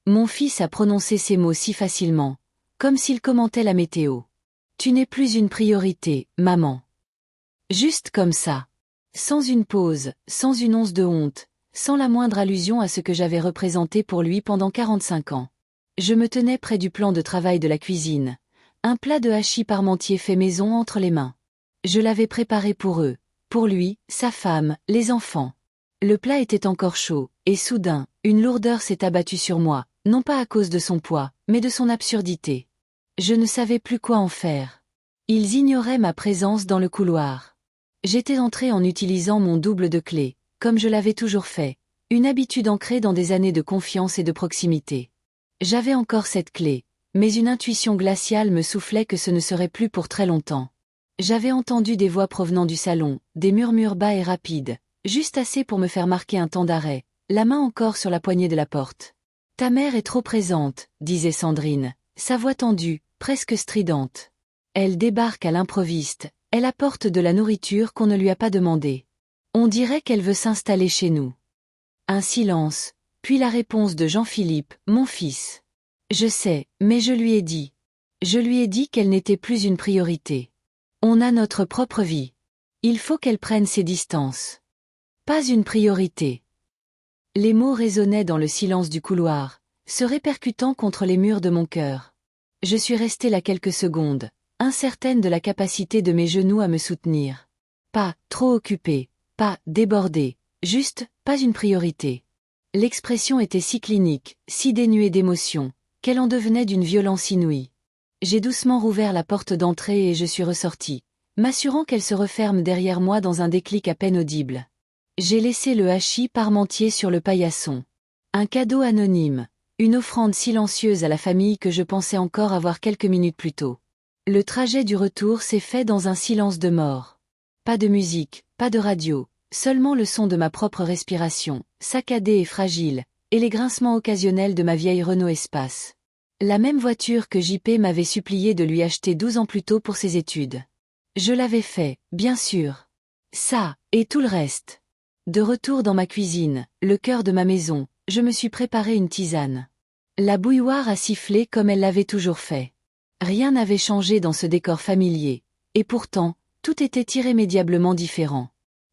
Mon fils a prononcé ces mots si facilement, comme s'il commentait la météo. Tu n'es plus une priorité, maman. Juste comme ça. Sans une pause, sans une once de honte, sans la moindre allusion à ce que j'avais représenté pour lui pendant 45 ans. Je me tenais près du plan de travail de la cuisine, un plat de hachis parmentier fait maison entre les mains. Je l'avais préparé pour eux, pour lui, sa femme, les enfants. Le plat était encore chaud, et soudain, une lourdeur s'est abattue sur moi, non pas à cause de son poids, mais de son absurdité. Je ne savais plus quoi en faire. Ils ignoraient ma présence dans le couloir. J'étais entrée en utilisant mon double de clé, comme je l'avais toujours fait, une habitude ancrée dans des années de confiance et de proximité. J'avais encore cette clé, mais une intuition glaciale me soufflait que ce ne serait plus pour très longtemps. J'avais entendu des voix provenant du salon, des murmures bas et rapides, juste assez pour me faire marquer un temps d'arrêt, la main encore sur la poignée de la porte. « Ta mère est trop présente », disait Sandrine, sa voix tendue, presque stridente. Elle débarque à l'improviste, elle apporte de la nourriture qu'on ne lui a pas demandé. On dirait qu'elle veut s'installer chez nous. Un silence, puis la réponse de Jean-Philippe, mon fils. Je sais, mais je lui ai dit. Je lui ai dit qu'elle n'était plus une priorité. On a notre propre vie. Il faut qu'elle prenne ses distances. Pas une priorité. Les mots résonnaient dans le silence du couloir, se répercutant contre les murs de mon cœur. Je suis restée là quelques secondes, incertaine de la capacité de mes genoux à me soutenir. Pas trop occupée, pas débordée, juste pas une priorité. L'expression était si clinique, si dénuée d'émotion, qu'elle en devenait d'une violence inouïe. J'ai doucement rouvert la porte d'entrée et je suis ressortie, m'assurant qu'elle se referme derrière moi dans un déclic à peine audible. J'ai laissé le hachis parmentier sur le paillasson. Un cadeau anonyme, une offrande silencieuse à la famille que je pensais encore avoir quelques minutes plus tôt. Le trajet du retour s'est fait dans un silence de mort. Pas de musique, pas de radio, seulement le son de ma propre respiration, saccadée et fragile, et les grincements occasionnels de ma vieille Renault Espace. La même voiture que JP m'avait supplié de lui acheter 12 ans plus tôt pour ses études. Je l'avais fait, bien sûr. Ça, et tout le reste. De retour dans ma cuisine, le cœur de ma maison, je me suis préparé une tisane. La bouilloire a sifflé comme elle l'avait toujours fait. Rien n'avait changé dans ce décor familier, et pourtant, tout était irrémédiablement différent.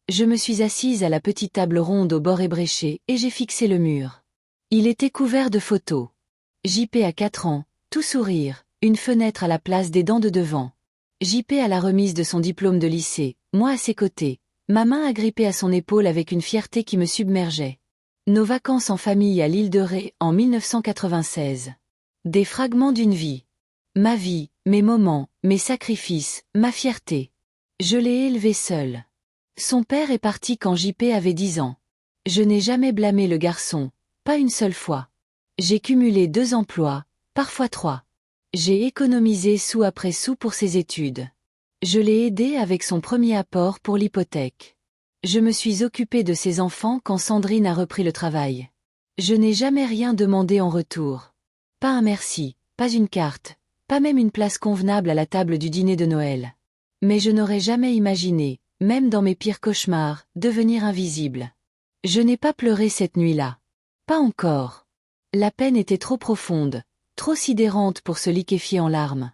Je me suis assise à la petite table ronde au bord ébréché et j'ai fixé le mur. Il était couvert de photos. JP à 4 ans, tout sourire, une fenêtre à la place des dents de devant. JP à la remise de son diplôme de lycée, moi à ses côtés, ma main agrippée à son épaule avec une fierté qui me submergeait. Nos vacances en famille à l'île de Ré en 1996. Des fragments d'une vie. Ma vie, mes moments, mes sacrifices, ma fierté. Je l'ai élevé seul. Son père est parti quand JP avait 10 ans. Je n'ai jamais blâmé le garçon, pas une seule fois. J'ai cumulé 2 emplois, parfois 3. J'ai économisé sou après sou pour ses études. Je l'ai aidé avec son premier apport pour l'hypothèque. Je me suis occupée de ses enfants quand Sandrine a repris le travail. Je n'ai jamais rien demandé en retour. Pas un merci, pas une carte, pas même une place convenable à la table du dîner de Noël. Mais je n'aurais jamais imaginé, même dans mes pires cauchemars, devenir invisible. Je n'ai pas pleuré cette nuit-là. Pas encore. La peine était trop profonde, trop sidérante pour se liquéfier en larmes.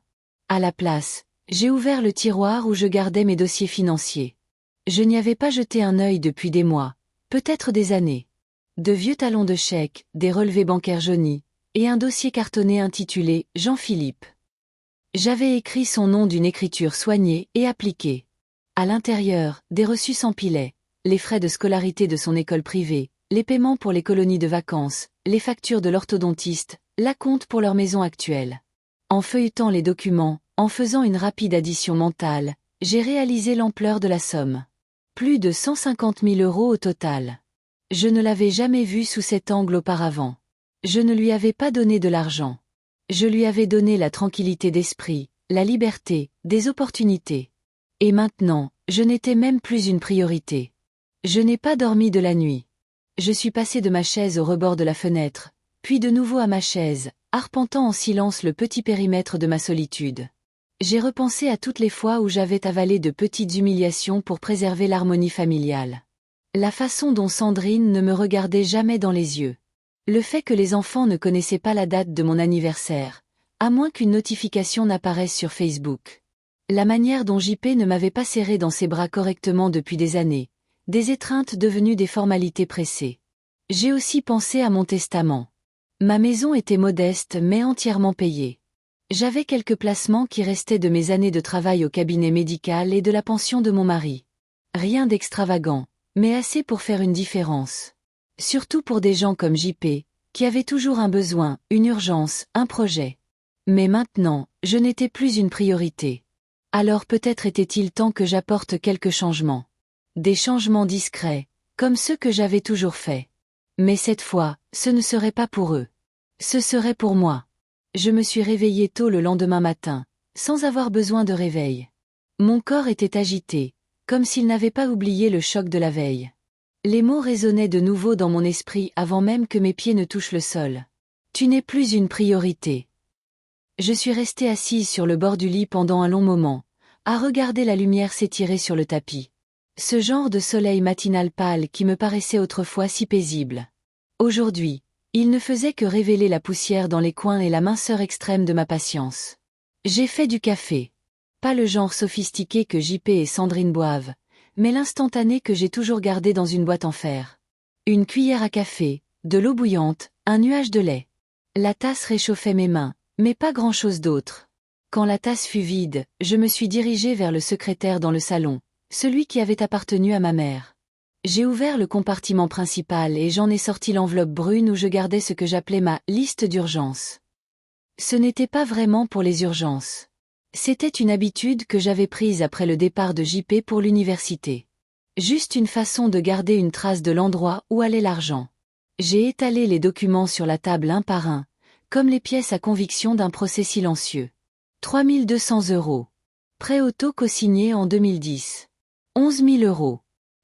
À la place, j'ai ouvert le tiroir où je gardais mes dossiers financiers. Je n'y avais pas jeté un œil depuis des mois, peut-être des années. De vieux talons de chèque, des relevés bancaires jaunis, et un dossier cartonné intitulé « Jean-Philippe ». J'avais écrit son nom d'une écriture soignée et appliquée. À l'intérieur, des reçus s'empilaient, les frais de scolarité de son école privée, les paiements pour les colonies de vacances, les factures de l'orthodontiste, l'acompte pour leur maison actuelle. En feuilletant les documents, en faisant une rapide addition mentale, j'ai réalisé l'ampleur de la somme. Plus de 150 000 € au total. Je ne l'avais jamais vu sous cet angle auparavant. Je ne lui avais pas donné de l'argent. Je lui avais donné la tranquillité d'esprit, la liberté, des opportunités. Et maintenant, je n'étais même plus une priorité. Je n'ai pas dormi de la nuit. Je suis passé de ma chaise au rebord de la fenêtre, puis de nouveau à ma chaise, arpentant en silence le petit périmètre de ma solitude. J'ai repensé à toutes les fois où j'avais avalé de petites humiliations pour préserver l'harmonie familiale. La façon dont Sandrine ne me regardait jamais dans les yeux. Le fait que les enfants ne connaissaient pas la date de mon anniversaire, à moins qu'une notification n'apparaisse sur Facebook. La manière dont JP ne m'avait pas serré dans ses bras correctement depuis des années, des étreintes devenues des formalités pressées. J'ai aussi pensé à mon testament. Ma maison était modeste mais entièrement payée. J'avais quelques placements qui restaient de mes années de travail au cabinet médical et de la pension de mon mari. Rien d'extravagant, mais assez pour faire une différence. Surtout pour des gens comme JP, qui avaient toujours un besoin, une urgence, un projet. Mais maintenant, je n'étais plus une priorité. Alors peut-être était-il temps que j'apporte quelques changements. Des changements discrets, comme ceux que j'avais toujours faits. Mais cette fois, ce ne serait pas pour eux. Ce serait pour moi. Je me suis réveillée tôt le lendemain matin, sans avoir besoin de réveil. Mon corps était agité, comme s'il n'avait pas oublié le choc de la veille. Les mots résonnaient de nouveau dans mon esprit avant même que mes pieds ne touchent le sol. Tu n'es plus une priorité. Je suis restée assise sur le bord du lit pendant un long moment, à regarder la lumière s'étirer sur le tapis. Ce genre de soleil matinal pâle qui me paraissait autrefois si paisible. Aujourd'hui, il ne faisait que révéler la poussière dans les coins et la minceur extrême de ma patience. J'ai fait du café. Pas le genre sophistiqué que JP et Sandrine boivent, mais l'instantané que j'ai toujours gardé dans une boîte en fer. Une cuillère à café, de l'eau bouillante, un nuage de lait. La tasse réchauffait mes mains, mais pas grand-chose d'autre. Quand la tasse fut vide, je me suis dirigée vers le secrétaire dans le salon, celui qui avait appartenu à ma mère. J'ai ouvert le compartiment principal et j'en ai sorti l'enveloppe brune où je gardais ce que j'appelais ma liste d'urgence. Ce n'était pas vraiment pour les urgences. C'était une habitude que j'avais prise après le départ de JP pour l'université. Juste une façon de garder une trace de l'endroit où allait l'argent. J'ai étalé les documents sur la table un par un, comme les pièces à conviction d'un procès silencieux. 3200 €. Prêt auto co-signé en 2010. 11 000 €.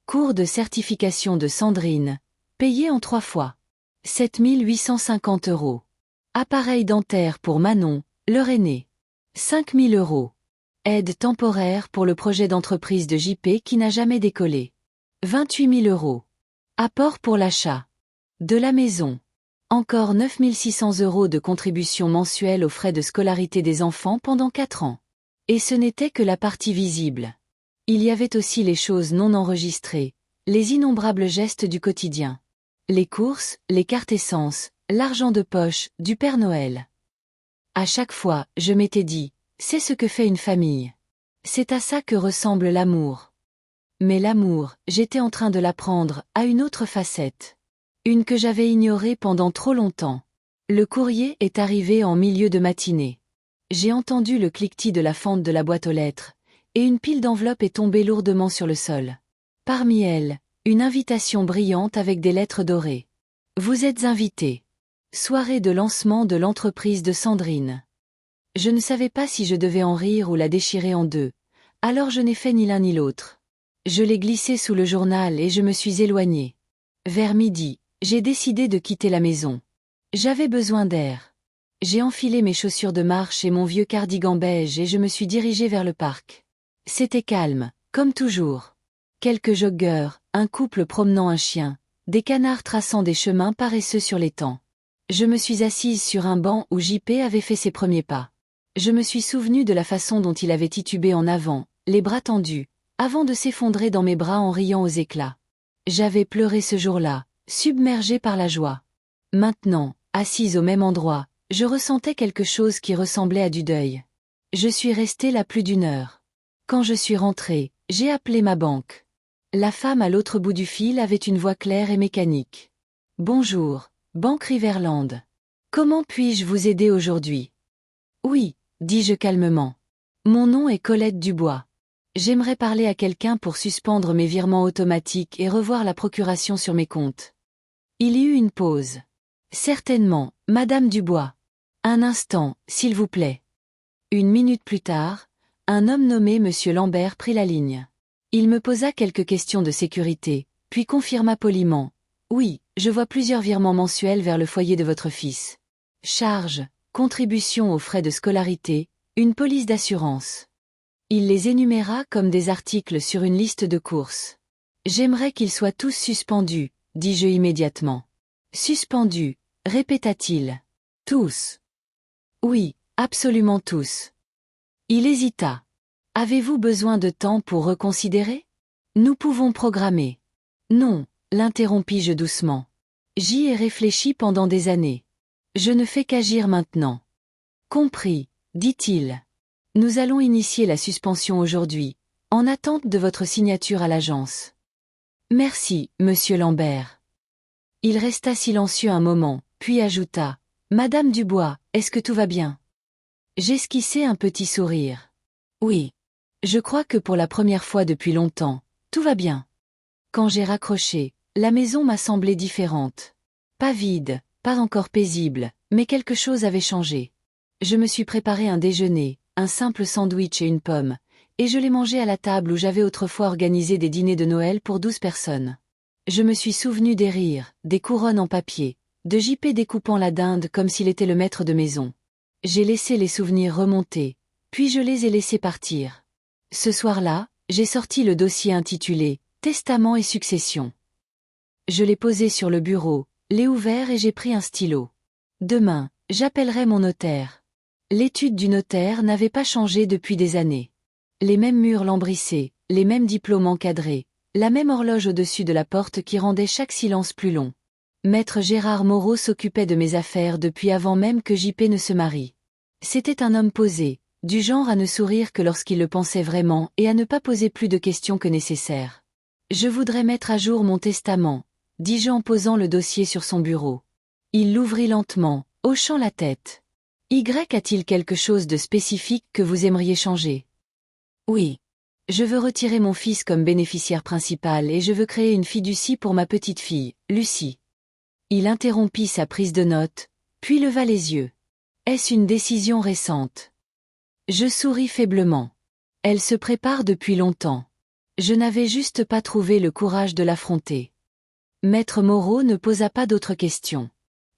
Cours de certification de Sandrine, payé en 3 fois. 7 850 €. Appareil dentaire pour Manon, leur aîné. 5 000 €. Aide temporaire pour le projet d'entreprise de JP qui n'a jamais décollé. 28 000 €. Apport pour l'achat de la maison. Encore 9 600 € de contribution mensuelle aux frais de scolarité des enfants pendant 4 ans. Et ce n'était que la partie visible. Il y avait aussi les choses non enregistrées, les innombrables gestes du quotidien. Les courses, les cartes essence, l'argent de poche, du Père Noël. À chaque fois, je m'étais dit, c'est ce que fait une famille. C'est à ça que ressemble l'amour. Mais l'amour, j'étais en train de l'apprendre, à une autre facette. Une que j'avais ignorée pendant trop longtemps. Le courrier est arrivé en milieu de matinée. J'ai entendu le cliquetis de la fente de la boîte aux lettres, et une pile d'enveloppes est tombée lourdement sur le sol. Parmi elles, une invitation brillante avec des lettres dorées. Vous êtes invité. Soirée de lancement de l'entreprise de Sandrine. Je ne savais pas si je devais en rire ou la déchirer en deux, alors je n'ai fait ni l'un ni l'autre. Je l'ai glissé sous le journal et je me suis éloignée. Vers midi, j'ai décidé de quitter la maison. J'avais besoin d'air. J'ai enfilé mes chaussures de marche et mon vieux cardigan beige et je me suis dirigée vers le parc. C'était calme, comme toujours. Quelques joggeurs, un couple promenant un chien, des canards traçant des chemins paresseux sur l'étang. Je me suis assise sur un banc où JP avait fait ses premiers pas. Je me suis souvenue de la façon dont il avait titubé en avant, les bras tendus, avant de s'effondrer dans mes bras en riant aux éclats. J'avais pleuré ce jour-là, submergée par la joie. Maintenant, assise au même endroit, je ressentais quelque chose qui ressemblait à du deuil. Je suis restée là plus d'1 heure. Quand je suis rentrée, j'ai appelé ma banque. La femme à l'autre bout du fil avait une voix claire et mécanique. Bonjour, Banque Riverland. Comment puis-je vous aider aujourd'hui? Oui, dis-je calmement. Mon nom est Colette Dubois. J'aimerais parler à quelqu'un pour suspendre mes virements automatiques et revoir la procuration sur mes comptes. Il y eut une pause. Certainement, Madame Dubois. Un instant, s'il vous plaît. 1 minute plus tard, un homme nommé Monsieur Lambert prit la ligne. Il me posa quelques questions de sécurité, puis confirma poliment. Oui, je vois plusieurs virements mensuels vers le foyer de votre fils. Charges, contributions aux frais de scolarité, une police d'assurance. Il les énuméra comme des articles sur une liste de courses. J'aimerais qu'ils soient tous suspendus, dis-je immédiatement. Suspendus, répéta-t-il. Tous. Oui, absolument tous. Il hésita. Avez-vous besoin de temps pour reconsidérer? Nous pouvons programmer. Non, l'interrompis-je doucement. J'y ai réfléchi pendant des années. Je ne fais qu'agir maintenant. Compris, dit-il. Nous allons initier la suspension aujourd'hui, en attente de votre signature à l'agence. Merci, monsieur Lambert. Il resta silencieux un moment, puis ajouta. Madame Dubois, est-ce que tout va bien? J'esquissai un petit sourire. Oui. Je crois que pour la première fois depuis longtemps, tout va bien. Quand j'ai raccroché, la maison m'a semblé différente. Pas vide, pas encore paisible, mais quelque chose avait changé. Je me suis préparé un déjeuner, un simple sandwich et une pomme, et je l'ai mangé à la table où j'avais autrefois organisé des dîners de Noël pour 12 personnes. Je me suis souvenu des rires, des couronnes en papier, de JP découpant la dinde comme s'il était le maître de maison. J'ai laissé les souvenirs remonter, puis je les ai laissés partir. Ce soir-là, j'ai sorti le dossier intitulé « Testament et succession ». Je l'ai posé sur le bureau, l'ai ouvert et j'ai pris un stylo. Demain, j'appellerai mon notaire. L'étude du notaire n'avait pas changé depuis des années. Les mêmes murs lambrisés, les mêmes diplômes encadrés, la même horloge au-dessus de la porte qui rendait chaque silence plus long. Maître Gérard Moreau s'occupait de mes affaires depuis avant même que JP ne se marie. C'était un homme posé, du genre à ne sourire que lorsqu'il le pensait vraiment et à ne pas poser plus de questions que nécessaire. Je voudrais mettre à jour mon testament, dis-je en posant le dossier sur son bureau. Il l'ouvrit lentement, hochant la tête. Y a-t-il quelque chose de spécifique que vous aimeriez changer? Oui. Je veux retirer mon fils comme bénéficiaire principal et je veux créer une fiducie pour ma petite fille, Lucie. Il interrompit sa prise de notes, puis leva les yeux. Est-ce une décision récente? Je souris faiblement. Elle se prépare depuis longtemps. Je n'avais juste pas trouvé le courage de l'affronter. Maître Moreau ne posa pas d'autres questions.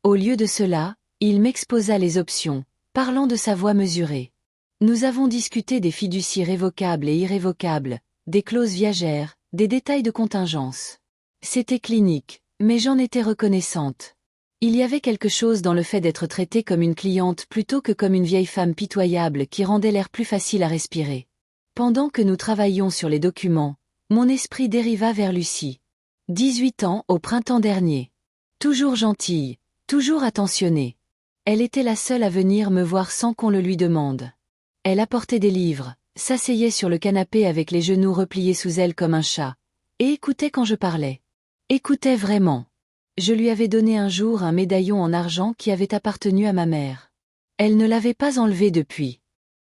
Au lieu de cela, il m'exposa les options, parlant de sa voix mesurée. Nous avons discuté des fiducies révocables et irrévocables, des clauses viagères, des détails de contingence. C'était clinique, mais j'en étais reconnaissante. Il y avait quelque chose dans le fait d'être traitée comme une cliente plutôt que comme une vieille femme pitoyable qui rendait l'air plus facile à respirer. Pendant que nous travaillions sur les documents, mon esprit dériva vers Lucie. 18 ans au printemps dernier. Toujours gentille, toujours attentionnée. Elle était la seule à venir me voir sans qu'on le lui demande. Elle apportait des livres, s'asseyait sur le canapé avec les genoux repliés sous elle comme un chat, et écoutait quand je parlais. Écoutait vraiment. Je lui avais donné un jour un médaillon en argent qui avait appartenu à ma mère. Elle ne l'avait pas enlevé depuis.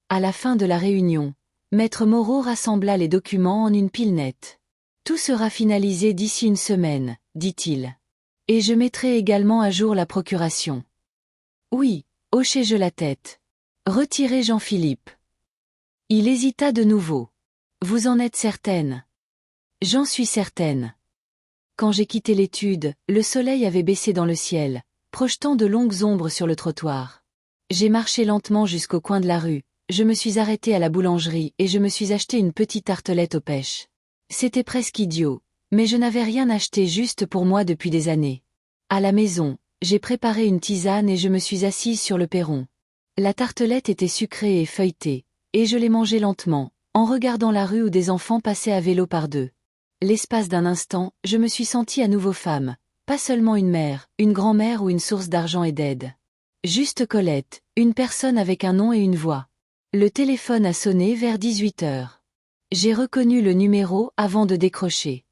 À la fin de la réunion, Maître Moreau rassembla les documents en une pile nette. Tout sera finalisé d'ici une semaine, dit-il. Et je mettrai également à jour la procuration. Oui, hochai-je la tête. Retirez Jean-Philippe. Il hésita de nouveau. Vous en êtes certaine? J'en suis certaine. Quand j'ai quitté l'étude, le soleil avait baissé dans le ciel, projetant de longues ombres sur le trottoir. J'ai marché lentement jusqu'au coin de la rue, je me suis arrêté à la boulangerie et je me suis acheté une petite tartelette aux pêches. C'était presque idiot, mais je n'avais rien acheté juste pour moi depuis des années. À la maison, j'ai préparé une tisane et je me suis assise sur le perron. La tartelette était sucrée et feuilletée, et je l'ai mangée lentement, en regardant la rue où des enfants passaient à vélo par deux. L'espace d'un instant, je me suis sentie à nouveau femme, pas seulement une mère, une grand-mère ou une source d'argent et d'aide. Juste Colette, une personne avec un nom et une voix. Le téléphone a sonné vers 18 heures. J'ai reconnu le numéro avant de décrocher.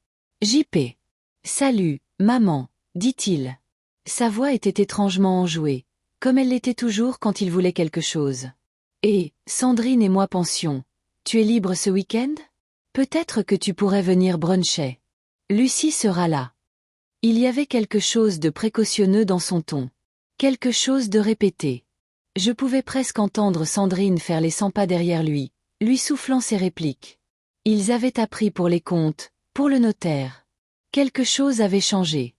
JP. Salut, maman, dit-il. Sa voix était étrangement enjouée, comme elle l'était toujours quand il voulait quelque chose. Et, Sandrine et moi pensions. Tu es libre ce week-end? Peut-être que tu pourrais venir bruncher. Lucie sera là. Il y avait quelque chose de précautionneux dans son ton. Quelque chose de répété. Je pouvais presque entendre Sandrine faire les 100 pas derrière lui, lui soufflant ses répliques. Ils avaient appris pour les comptes, pour le notaire. Quelque chose avait changé.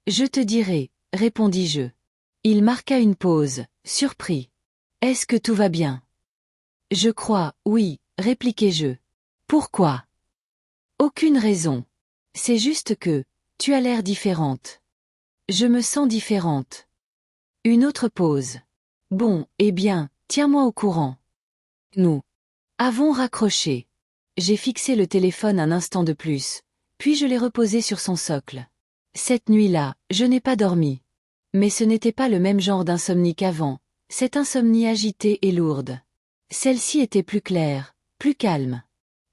Je te dirai, répondis-je. Il marqua une pause, surpris. Est-ce que tout va bien? Je crois, oui, répliquai-je. Pourquoi? Aucune raison. C'est juste que, tu as l'air différente. Je me sens différente. Une autre pause. Bon, eh bien, tiens-moi au courant. Nous avons raccroché. J'ai fixé le téléphone un instant de plus, puis je l'ai reposé sur son socle. Cette nuit-là, je n'ai pas dormi. Mais ce n'était pas le même genre d'insomnie qu'avant, cette insomnie agitée et lourde. Celle-ci était plus claire, plus calme.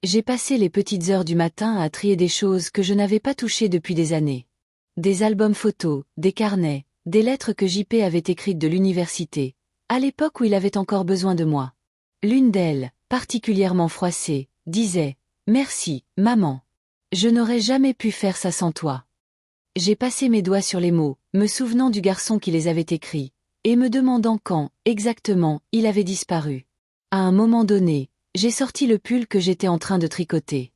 J'ai passé les petites heures du matin à trier des choses que je n'avais pas touchées depuis des années. Des albums photos, des carnets, des lettres que JP avait écrites de l'université, à l'époque où il avait encore besoin de moi. L'une d'elles, particulièrement froissée, disait « Merci, maman. Je n'aurais jamais pu faire ça sans toi. » J'ai passé mes doigts sur les mots, me souvenant du garçon qui les avait écrits, et me demandant quand, exactement, il avait disparu. À un moment donné, j'ai sorti le pull que j'étais en train de tricoter.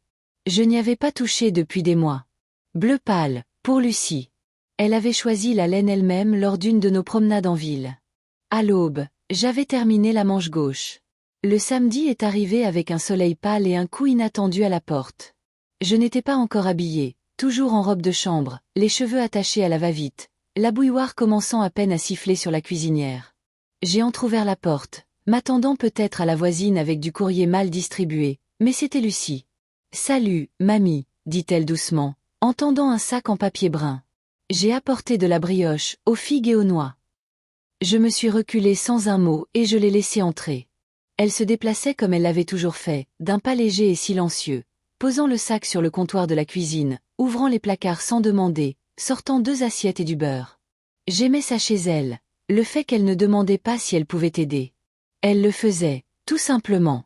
Je n'y avais pas touché depuis des mois. Bleu pâle, pour Lucie. Elle avait choisi la laine elle-même lors d'une de nos promenades en ville. À l'aube, j'avais terminé la manche gauche. Le samedi est arrivé avec un soleil pâle et un coup inattendu à la porte. Je n'étais pas encore habillée, toujours en robe de chambre, les cheveux attachés à la va-vite, la bouilloire commençant à peine à siffler sur la cuisinière. J'ai entrouvert la porte, m'attendant peut-être à la voisine avec du courrier mal distribué, mais c'était Lucie. « Salut, mamie », dit-elle doucement, en tendant un sac en papier brun. J'ai apporté de la brioche, aux figues et aux noix. Je me suis reculée sans un mot et je l'ai laissée entrer. Elle se déplaçait comme elle l'avait toujours fait, d'un pas léger et silencieux, posant le sac sur le comptoir de la cuisine, ouvrant les placards sans demander, sortant 2 assiettes et du beurre. J'aimais ça chez elle, le fait qu'elle ne demandait pas si elle pouvait aider. Elle le faisait, tout simplement.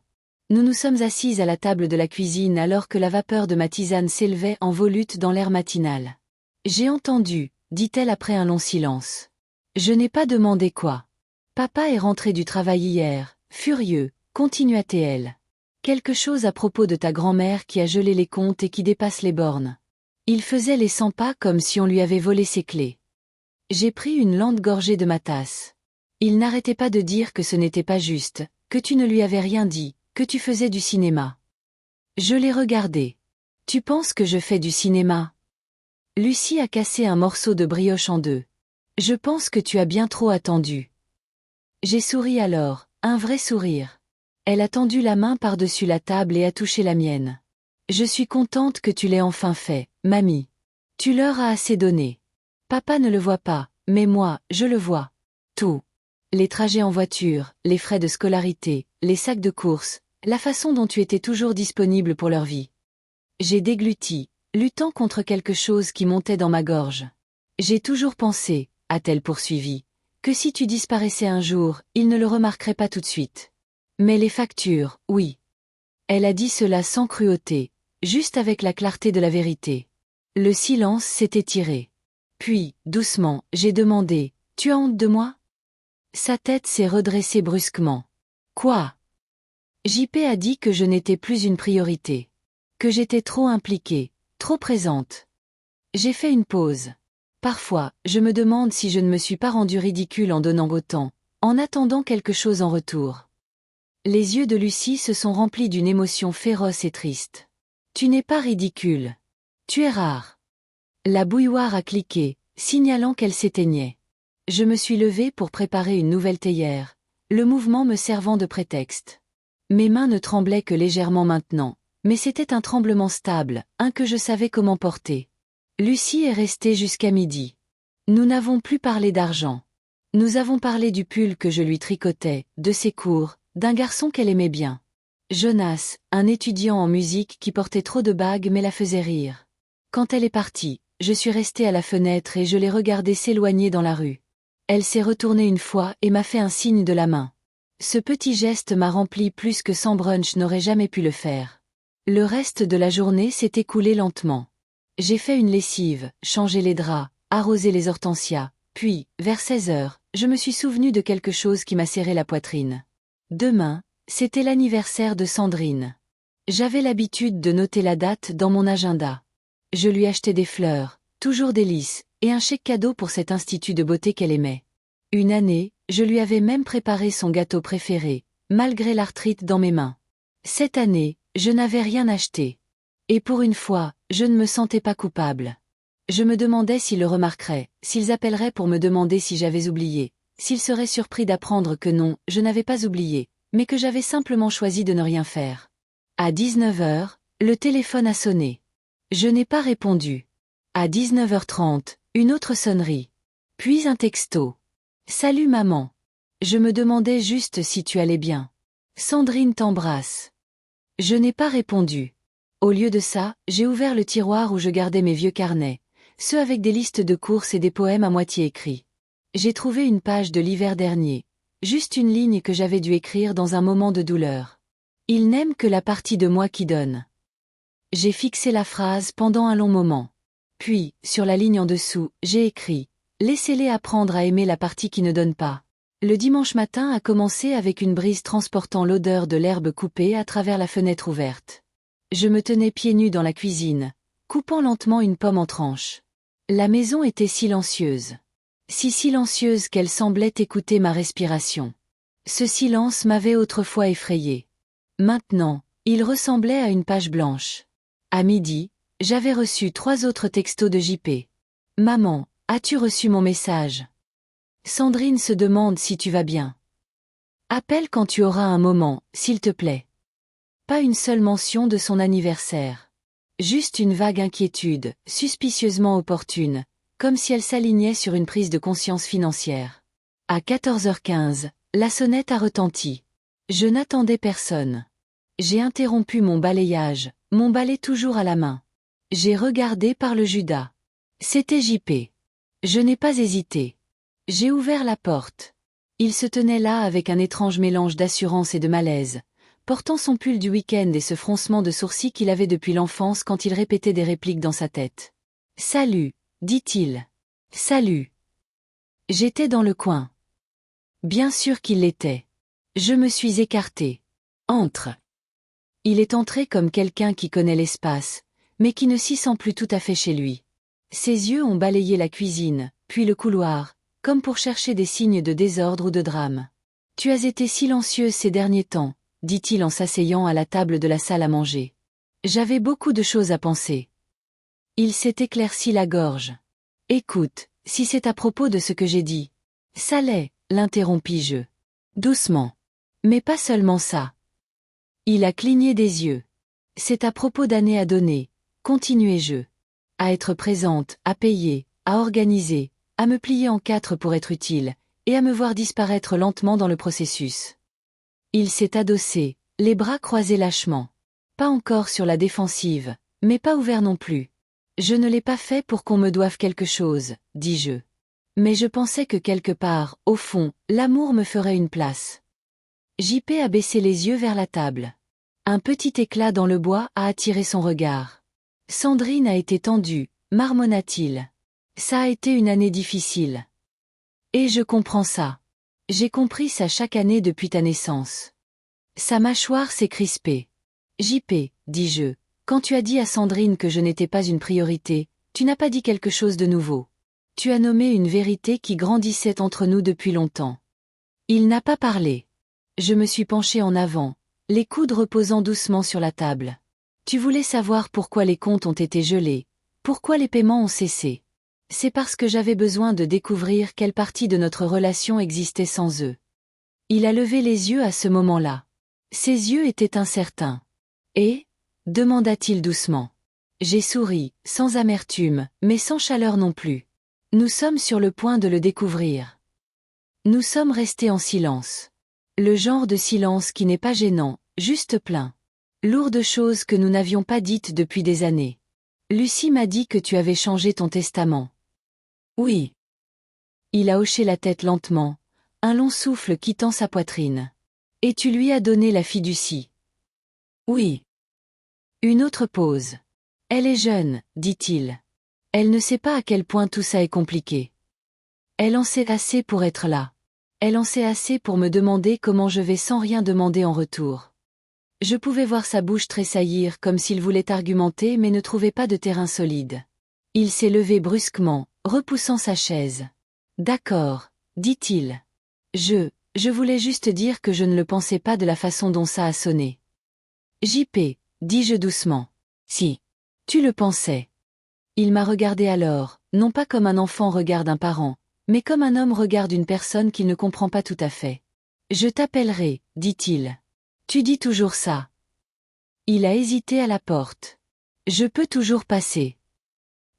Nous nous sommes assises à la table de la cuisine alors que la vapeur de ma tisane s'élevait en volute dans l'air matinal. « J'ai entendu », dit-elle après un long silence. « Je n'ai pas demandé quoi. Papa est rentré du travail hier, furieux, continua-t-elle. Quelque chose à propos de ta grand-mère qui a gelé les comptes et qui dépasse les bornes. Il faisait les 100 pas comme si on lui avait volé ses clés. » J'ai pris une lente gorgée de ma tasse. Il n'arrêtait pas de dire que ce n'était pas juste, que tu ne lui avais rien dit, que tu faisais du cinéma. Je l'ai regardé. « Tu penses que je fais du cinéma ?» Lucie a cassé un morceau de brioche en 2. « Je pense que tu as bien trop attendu. » J'ai souri alors, un vrai sourire. Elle a tendu la main par-dessus la table et a touché la mienne. « Je suis contente que tu l'aies enfin fait, mamie. Tu leur as assez donné. Papa ne le voit pas, mais moi, je le vois. Tout. Les trajets en voiture, les frais de scolarité, les sacs de courses, la façon dont tu étais toujours disponible pour leur vie. » J'ai dégluti, luttant contre quelque chose qui montait dans ma gorge. « J'ai toujours pensé, » a-t-elle poursuivi, « que si tu disparaissais un jour, ils ne le remarqueraient pas tout de suite. Mais les factures, oui. » Elle a dit cela sans cruauté, juste avec la clarté de la vérité. Le silence s'est étiré. Puis, doucement, j'ai demandé, « Tu as honte de moi ?» Sa tête s'est redressée brusquement. « Quoi ?» JP a dit que je n'étais plus une priorité. Que j'étais trop impliquée, trop présente. J'ai fait une pause. Parfois, je me demande si je ne me suis pas rendue ridicule en donnant autant, en attendant quelque chose en retour. Les yeux de Lucie se sont remplis d'une émotion féroce et triste. « Tu n'es pas ridicule. Tu es rare. » La bouilloire a cliqué, signalant qu'elle s'éteignait. Je me suis levée pour préparer une nouvelle théière, le mouvement me servant de prétexte. Mes mains ne tremblaient que légèrement maintenant, mais c'était un tremblement stable, un que je savais comment porter. Lucie est restée jusqu'à midi. Nous n'avons plus parlé d'argent. Nous avons parlé du pull que je lui tricotais, de ses cours, d'un garçon qu'elle aimait bien. Jonas, un étudiant en musique qui portait trop de bagues mais la faisait rire. Quand elle est partie, je suis restée à la fenêtre et je l'ai regardée s'éloigner dans la rue. Elle s'est retournée une fois et m'a fait un signe de la main. Ce petit geste m'a rempli plus que sans brunch n'aurait jamais pu le faire. Le reste de la journée s'est écoulé lentement. J'ai fait une lessive, changé les draps, arrosé les hortensias, puis, vers 16 heures, je me suis souvenue de quelque chose qui m'a serré la poitrine. Demain, c'était l'anniversaire de Sandrine. J'avais l'habitude de noter la date dans mon agenda. Je lui achetais des fleurs, toujours des lys, et un chèque cadeau pour cet institut de beauté qu'elle aimait. Une année, je lui avais même préparé son gâteau préféré, malgré l'arthrite dans mes mains. Cette année, je n'avais rien acheté. Et pour une fois, je ne me sentais pas coupable. Je me demandais s'ils le remarqueraient, s'ils appelleraient pour me demander si j'avais oublié, s'il serait surpris d'apprendre que non, je n'avais pas oublié, mais que j'avais simplement choisi de ne rien faire. À 19 heures, le téléphone a sonné. Je n'ai pas répondu. À 19h30, une autre sonnerie. Puis un texto. Salut maman. Je me demandais juste si tu allais bien. Sandrine t'embrasse. Je n'ai pas répondu. Au lieu de ça, j'ai ouvert le tiroir où je gardais mes vieux carnets, ceux avec des listes de courses et des poèmes à moitié écrits. J'ai trouvé une page de l'hiver dernier, juste une ligne que j'avais dû écrire dans un moment de douleur. Il n'aime que la partie de moi qui donne. J'ai fixé la phrase pendant un long moment. Puis, sur la ligne en dessous, j'ai écrit « Laissez-les apprendre à aimer la partie qui ne donne pas ». Le dimanche matin a commencé avec une brise transportant l'odeur de l'herbe coupée à travers la fenêtre ouverte. Je me tenais pieds nus dans la cuisine, coupant lentement une pomme en tranches. La maison était silencieuse. Si silencieuse qu'elle semblait écouter ma respiration. Ce silence m'avait autrefois effrayé. Maintenant, il ressemblait à une page blanche. À midi, j'avais reçu 3 autres textos de JP. Maman, as-tu reçu mon message? Sandrine se demande si tu vas bien. Appelle quand tu auras un moment, s'il te plaît. Pas une seule mention de son anniversaire. Juste une vague inquiétude, suspicieusement opportune, comme si elle s'alignait sur une prise de conscience financière. À 14h15, la sonnette a retenti. Je n'attendais personne. J'ai interrompu mon balayage, mon balai toujours à la main. J'ai regardé par le Judas. C'était JP. Je n'ai pas hésité. J'ai ouvert la porte. Il se tenait là avec un étrange mélange d'assurance et de malaise, portant son pull du week-end et ce froncement de sourcils qu'il avait depuis l'enfance quand il répétait des répliques dans sa tête. « Salut », dit-il. « Salut ». J'étais dans le coin. Bien sûr qu'il l'était. Je me suis écarté. « Entre ». Il est entré comme quelqu'un qui connaît l'espace, mais qui ne s'y sent plus tout à fait chez lui. Ses yeux ont balayé la cuisine, puis le couloir, comme pour chercher des signes de désordre ou de drame. « Tu as été silencieuse ces derniers temps », dit-il en s'asseyant à la table de la salle à manger. J'avais beaucoup de choses à penser. Il s'est éclairci la gorge. « Écoute, si c'est à propos de ce que j'ai dit. »« Ça l'est, » l'interrompis-je. Doucement. « Mais pas seulement ça. » Il a cligné des yeux. « C'est à propos d'années à donner, » continuai-je. « À être présente, à payer, à organiser, à me plier en 4 pour être utile, et à me voir disparaître lentement dans le processus. » Il s'est adossé, les bras croisés lâchement. Pas encore sur la défensive, mais pas ouvert non plus. Je ne l'ai pas fait pour qu'on me doive quelque chose, dis-je. Mais je pensais que quelque part, au fond, l'amour me ferait une place. JP a baissé les yeux vers la table. Un petit éclat dans le bois a attiré son regard. Sandrine a été tendue, marmonna-t-il. Ça a été une année difficile. Et je comprends ça. J'ai compris ça chaque année depuis ta naissance. Sa mâchoire s'est crispée. JP, dis-je, quand tu as dit à Sandrine que je n'étais pas une priorité, tu n'as pas dit quelque chose de nouveau. Tu as nommé une vérité qui grandissait entre nous depuis longtemps. Il n'a pas parlé. Je me suis penchée en avant, les coudes reposant doucement sur la table. Tu voulais savoir pourquoi les comptes ont été gelés, pourquoi les paiements ont cessé. C'est parce que j'avais besoin de découvrir quelle partie de notre relation existait sans eux. Il a levé les yeux à ce moment-là. Ses yeux étaient incertains. Et ? Demanda-t-il doucement. J'ai souri, sans amertume, mais sans chaleur non plus. Nous sommes sur le point de le découvrir. Nous sommes restés en silence. Le genre de silence qui n'est pas gênant, juste plein. Lourdes choses que nous n'avions pas dites depuis des années. Lucie m'a dit que tu avais changé ton testament. Oui. Il a hoché la tête lentement, un long souffle quittant sa poitrine. Et tu lui as donné la fiducie. Oui. Une autre pause. Elle est jeune, dit-il. Elle ne sait pas à quel point tout ça est compliqué. Elle en sait assez pour être là. Elle en sait assez pour me demander comment je vais sans rien demander en retour. Je pouvais voir sa bouche tressaillir comme s'il voulait argumenter mais ne trouvait pas de terrain solide. Il s'est levé brusquement, repoussant sa chaise. D'accord, dit-il. Je voulais juste dire que je ne le pensais pas de la façon dont ça a sonné. JP, dis-je doucement. Si. Tu le pensais. Il m'a regardé alors, non pas comme un enfant regarde un parent, mais comme un homme regarde une personne qu'il ne comprend pas tout à fait. Je t'appellerai, dit-il. Tu dis toujours ça. Il a hésité à la porte. Je peux toujours passer.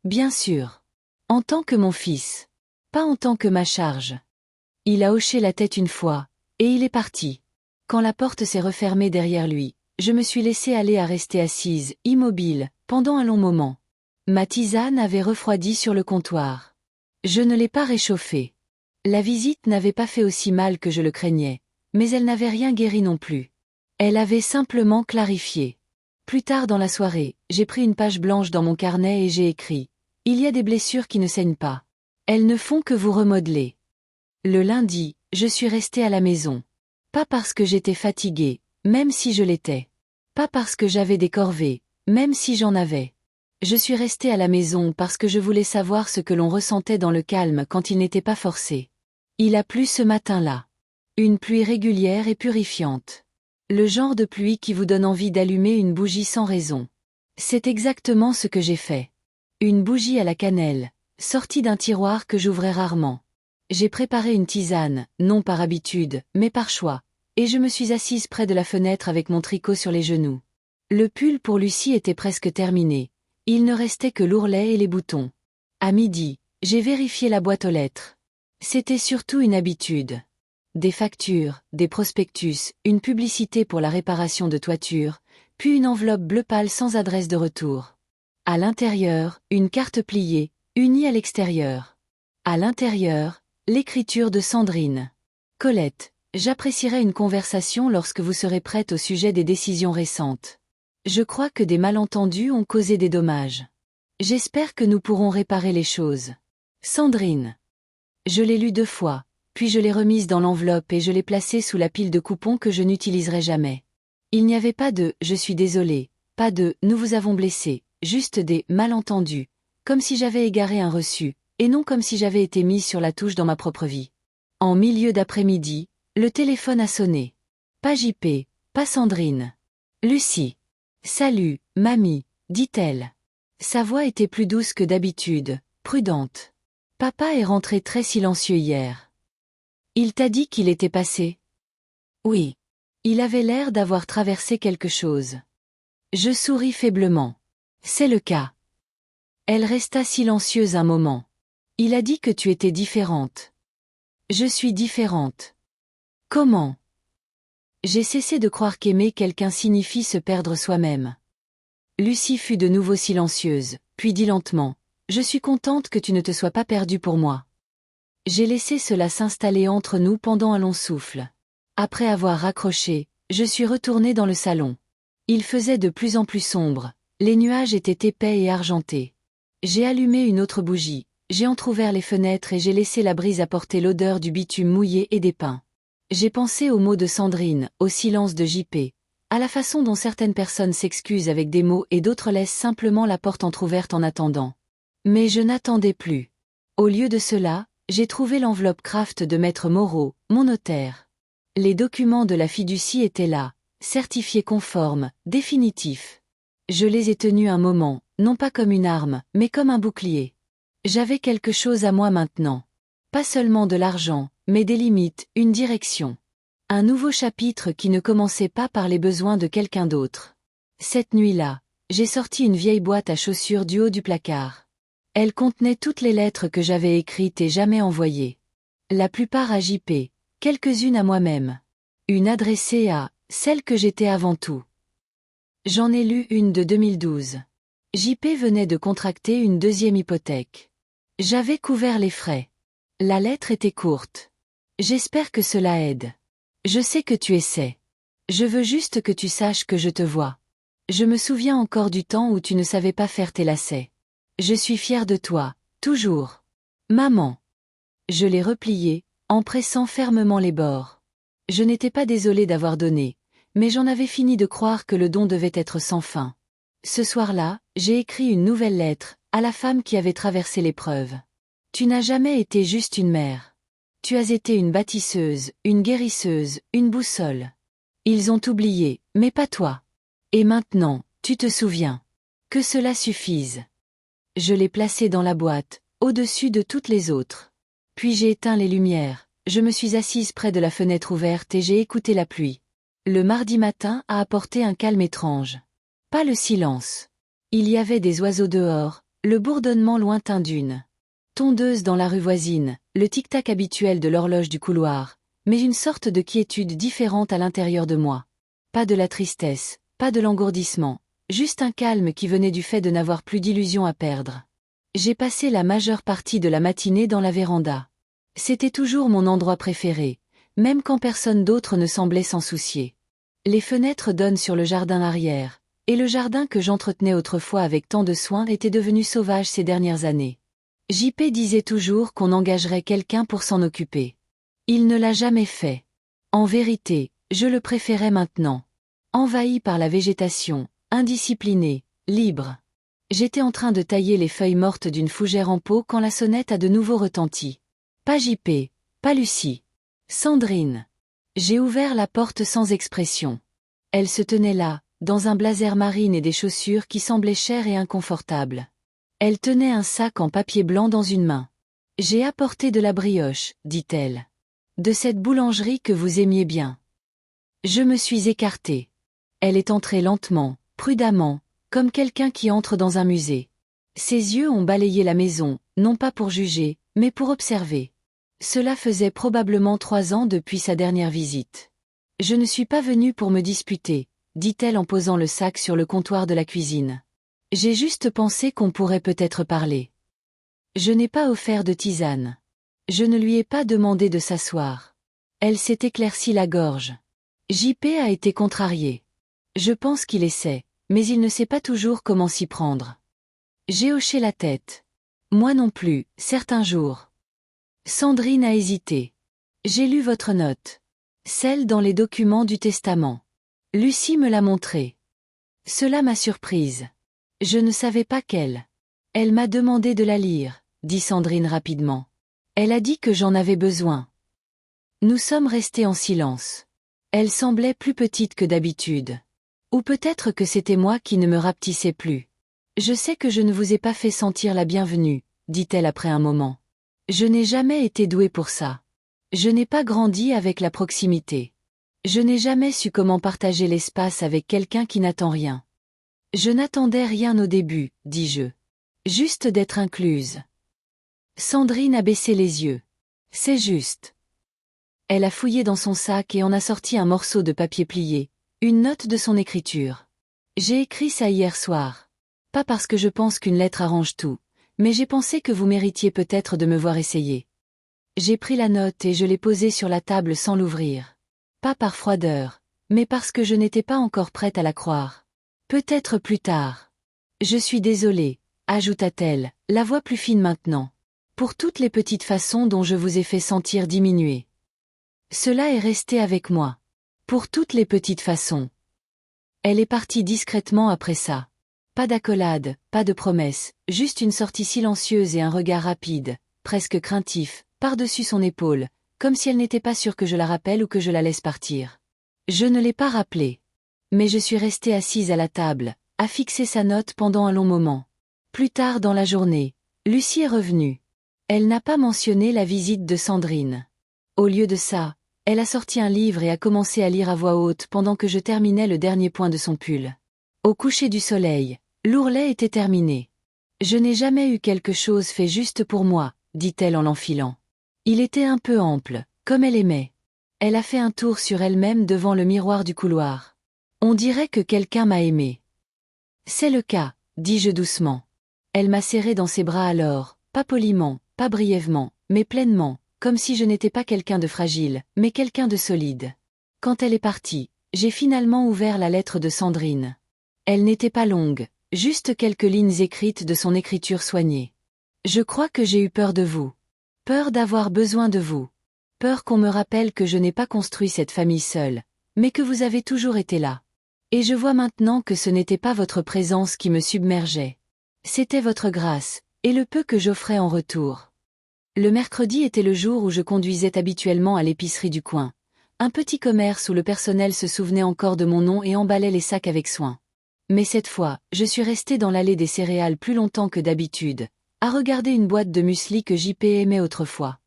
Bien sûr. En tant que mon fils. Pas en tant que ma charge. Il a hoché la tête une fois, et il est parti. Quand la porte s'est refermée derrière lui, je me suis laissée aller à rester assise, immobile, pendant un long moment. Ma tisane avait refroidi sur le comptoir. Je ne l'ai pas réchauffée. La visite n'avait pas fait aussi mal que je le craignais, mais elle n'avait rien guéri non plus. Elle avait simplement clarifié. Plus tard dans la soirée, j'ai pris une page blanche dans mon carnet et j'ai écrit « Il y a des blessures qui ne saignent pas. Elles ne font que vous remodeler. » Le lundi, je suis restée à la maison. Pas parce que j'étais fatiguée, même si je l'étais. Pas parce que j'avais des corvées, même si j'en avais. Je suis restée à la maison parce que je voulais savoir ce que l'on ressentait dans le calme quand il n'était pas forcé. Il a plu ce matin-là. Une pluie régulière et purifiante. Le genre de pluie qui vous donne envie d'allumer une bougie sans raison. C'est exactement ce que j'ai fait. Une bougie à la cannelle, sortie d'un tiroir que j'ouvrais rarement. J'ai préparé une tisane, non par habitude, mais par choix, et je me suis assise près de la fenêtre avec mon tricot sur les genoux. Le pull pour Lucie était presque terminé. Il ne restait que l'ourlet et les boutons. À midi, j'ai vérifié la boîte aux lettres. C'était surtout une habitude. Des factures, des prospectus, une publicité pour la réparation de toiture, puis une enveloppe bleu pâle sans adresse de retour. À l'intérieur, une carte pliée, unie à l'extérieur. À l'intérieur, l'écriture de Sandrine. Colette, j'apprécierais une conversation lorsque vous serez prête au sujet des décisions récentes. Je crois que des malentendus ont causé des dommages. J'espère que nous pourrons réparer les choses. Sandrine. Je l'ai lu 2 fois, puis je l'ai remise dans l'enveloppe et je l'ai placée sous la pile de coupons que je n'utiliserai jamais. Il n'y avait pas de « je suis désolé », pas de « nous vous avons blessé », juste des « malentendus », comme si j'avais égaré un reçu, et non comme si j'avais été mise sur la touche dans ma propre vie. En milieu d'après-midi, le téléphone a sonné. Pas JP, pas Sandrine. Lucie. Salut, mamie, dit-elle. Sa voix était plus douce que d'habitude, prudente. Papa est rentré très silencieux hier. Il t'a dit qu'il était passé? Oui. Il avait l'air d'avoir traversé quelque chose. Je souris faiblement. C'est le cas. Elle resta silencieuse un moment. Il a dit que tu étais différente. Je suis différente. Comment? J'ai cessé de croire qu'aimer quelqu'un signifie se perdre soi-même. Lucie fut de nouveau silencieuse, puis dit lentement, « Je suis contente que tu ne te sois pas perdue pour moi. » J'ai laissé cela s'installer entre nous pendant un long souffle. Après avoir raccroché, je suis retournée dans le salon. Il faisait de plus en plus sombre, les nuages étaient épais et argentés. J'ai allumé une autre bougie, j'ai entrouvert les fenêtres et j'ai laissé la brise apporter l'odeur du bitume mouillé et des pins. J'ai pensé aux mots de Sandrine, au silence de JP, à la façon dont certaines personnes s'excusent avec des mots et d'autres laissent simplement la porte entr'ouverte en attendant. Mais je n'attendais plus. Au lieu de cela, j'ai trouvé l'enveloppe Kraft de Maître Moreau, mon notaire. Les documents de la fiducie étaient là, certifiés conformes, définitifs. Je les ai tenus un moment, non pas comme une arme, mais comme un bouclier. J'avais quelque chose à moi maintenant. Pas seulement de l'argent, mais des limites, une direction. Un nouveau chapitre qui ne commençait pas par les besoins de quelqu'un d'autre. Cette nuit-là, j'ai sorti une vieille boîte à chaussures du haut du placard. Elle contenait toutes les lettres que j'avais écrites et jamais envoyées. La plupart à JP, quelques-unes à moi-même. Une adressée à « celle que j'étais avant tout ». J'en ai lu une de 2012. JP venait de contracter une 2e hypothèque. J'avais couvert les frais. La lettre était courte. J'espère que cela aide. Je sais que tu essaies. Je veux juste que tu saches que je te vois. Je me souviens encore du temps où tu ne savais pas faire tes lacets. Je suis fière de toi, toujours. Maman. Je l'ai replié, en pressant fermement les bords. Je n'étais pas désolée d'avoir donné, mais j'en avais fini de croire que le don devait être sans fin. Ce soir-là, j'ai écrit une nouvelle lettre, à la femme qui avait traversé l'épreuve. Tu n'as jamais été juste une mère. Tu as été une bâtisseuse, une guérisseuse, une boussole. Ils ont oublié, mais pas toi. Et maintenant, tu te souviens. Que cela suffise. Je l'ai placée dans la boîte, au-dessus de toutes les autres. Puis j'ai éteint les lumières, je me suis assise près de la fenêtre ouverte et j'ai écouté la pluie. Le mardi matin a apporté un calme étrange. Pas le silence. Il y avait des oiseaux dehors, le bourdonnement lointain d'une tondeuse dans la rue voisine, le tic-tac habituel de l'horloge du couloir, mais une sorte de quiétude différente à l'intérieur de moi. Pas de la tristesse, pas de l'engourdissement, juste un calme qui venait du fait de n'avoir plus d'illusions à perdre. J'ai passé la majeure partie de la matinée dans la véranda. C'était toujours mon endroit préféré, même quand personne d'autre ne semblait s'en soucier. Les fenêtres donnent sur le jardin arrière, et le jardin que j'entretenais autrefois avec tant de soin était devenu sauvage ces dernières années. JP disait toujours qu'on engagerait quelqu'un pour s'en occuper. Il ne l'a jamais fait. En vérité, je le préférais maintenant. Envahi par la végétation, indiscipliné, libre. J'étais en train de tailler les feuilles mortes d'une fougère en pot quand la sonnette a de nouveau retenti. Pas JP, pas Lucie. Sandrine. J'ai ouvert la porte sans expression. Elle se tenait là, dans un blazer marine et des chaussures qui semblaient chères et inconfortables. Elle tenait un sac en papier blanc dans une main. « J'ai apporté de la brioche, dit-elle. De cette boulangerie que vous aimiez bien. » Je me suis écartée. Elle est entrée lentement, prudemment, comme quelqu'un qui entre dans un musée. Ses yeux ont balayé la maison, non pas pour juger, mais pour observer. Cela faisait probablement 3 ans depuis sa dernière visite. « Je ne suis pas venue pour me disputer, » dit-elle en posant le sac sur le comptoir de la cuisine. J'ai juste pensé qu'on pourrait peut-être parler. Je n'ai pas offert de tisane. Je ne lui ai pas demandé de s'asseoir. Elle s'est éclaircie la gorge. JP a été contrarié. Je pense qu'il essaie, mais il ne sait pas toujours comment s'y prendre. J'ai hoché la tête. Moi non plus, certains jours. Sandrine a hésité. J'ai lu votre note. Celle dans les documents du testament. Lucie me l'a montrée. Cela m'a surprise. Je ne savais pas qu'elle. Elle m'a demandé de la lire, dit Sandrine rapidement. Elle a dit que j'en avais besoin. Nous sommes restés en silence. Elle semblait plus petite que d'habitude. Ou peut-être que c'était moi qui ne me rapetissais plus. Je sais que je ne vous ai pas fait sentir la bienvenue, dit-elle après un moment. Je n'ai jamais été douée pour ça. Je n'ai pas grandi avec la proximité. Je n'ai jamais su comment partager l'espace avec quelqu'un qui n'attend rien. Je n'attendais rien au début, dis-je. Juste d'être incluse. Sandrine a baissé les yeux. C'est juste. Elle a fouillé dans son sac et en a sorti un morceau de papier plié, une note de son écriture. J'ai écrit ça hier soir. Pas parce que je pense qu'une lettre arrange tout, mais j'ai pensé que vous méritiez peut-être de me voir essayer. J'ai pris la note et je l'ai posée sur la table sans l'ouvrir. Pas par froideur, mais parce que je n'étais pas encore prête à la croire. Peut-être plus tard. Je suis désolée, ajouta-t-elle, la voix plus fine maintenant, pour toutes les petites façons dont je vous ai fait sentir diminuer. Cela est resté avec moi. Pour toutes les petites façons. Elle est partie discrètement après ça. Pas d'accolade, pas de promesse, juste une sortie silencieuse et un regard rapide, presque craintif, par-dessus son épaule, comme si elle n'était pas sûre que je la rappelle ou que je la laisse partir. Je ne l'ai pas rappelée. Mais je suis restée assise à la table, à fixer sa note pendant un long moment. Plus tard dans la journée, Lucie est revenue. Elle n'a pas mentionné la visite de Sandrine. Au lieu de ça, elle a sorti un livre et a commencé à lire à voix haute pendant que je terminais le dernier point de son pull. Au coucher du soleil, l'ourlet était terminé. Je n'ai jamais eu quelque chose fait juste pour moi, dit-elle en l'enfilant. Il était un peu ample, comme elle aimait. Elle a fait un tour sur elle-même devant le miroir du couloir. On dirait que quelqu'un m'a aimé. C'est le cas, dis-je doucement. Elle m'a serré dans ses bras alors, pas poliment, pas brièvement, mais pleinement, comme si je n'étais pas quelqu'un de fragile, mais quelqu'un de solide. Quand elle est partie, j'ai finalement ouvert la lettre de Sandrine. Elle n'était pas longue, juste quelques lignes écrites de son écriture soignée. Je crois que j'ai eu peur de vous. Peur d'avoir besoin de vous. Peur qu'on me rappelle que je n'ai pas construit cette famille seule, mais que vous avez toujours été là. Et je vois maintenant que ce n'était pas votre présence qui me submergeait. C'était votre grâce, et le peu que j'offrais en retour. Le mercredi était le jour où je conduisais habituellement à l'épicerie du coin, un petit commerce où le personnel se souvenait encore de mon nom et emballait les sacs avec soin. Mais cette fois, je suis restée dans l'allée des céréales plus longtemps que d'habitude, à regarder une boîte de muesli que JP aimait autrefois.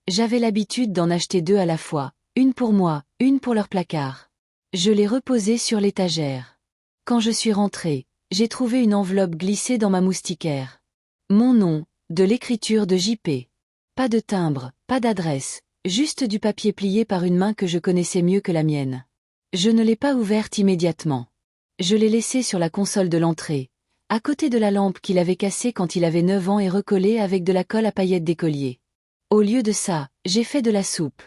J'avais l'habitude d'en acheter 2 à la fois, une pour moi, une pour leur placard. Je les reposais sur l'étagère. Quand je suis rentrée, j'ai trouvé une enveloppe glissée dans ma moustiquaire. Mon nom, de l'écriture de JP. Pas de timbre, pas d'adresse, juste du papier plié par une main que je connaissais mieux que la mienne. Je ne l'ai pas ouverte immédiatement. Je l'ai laissée sur la console de l'entrée, à côté de la lampe qu'il avait cassée quand il avait 9 ans et recollée avec de la colle à paillettes d'écolier. Au lieu de ça, j'ai fait de la soupe.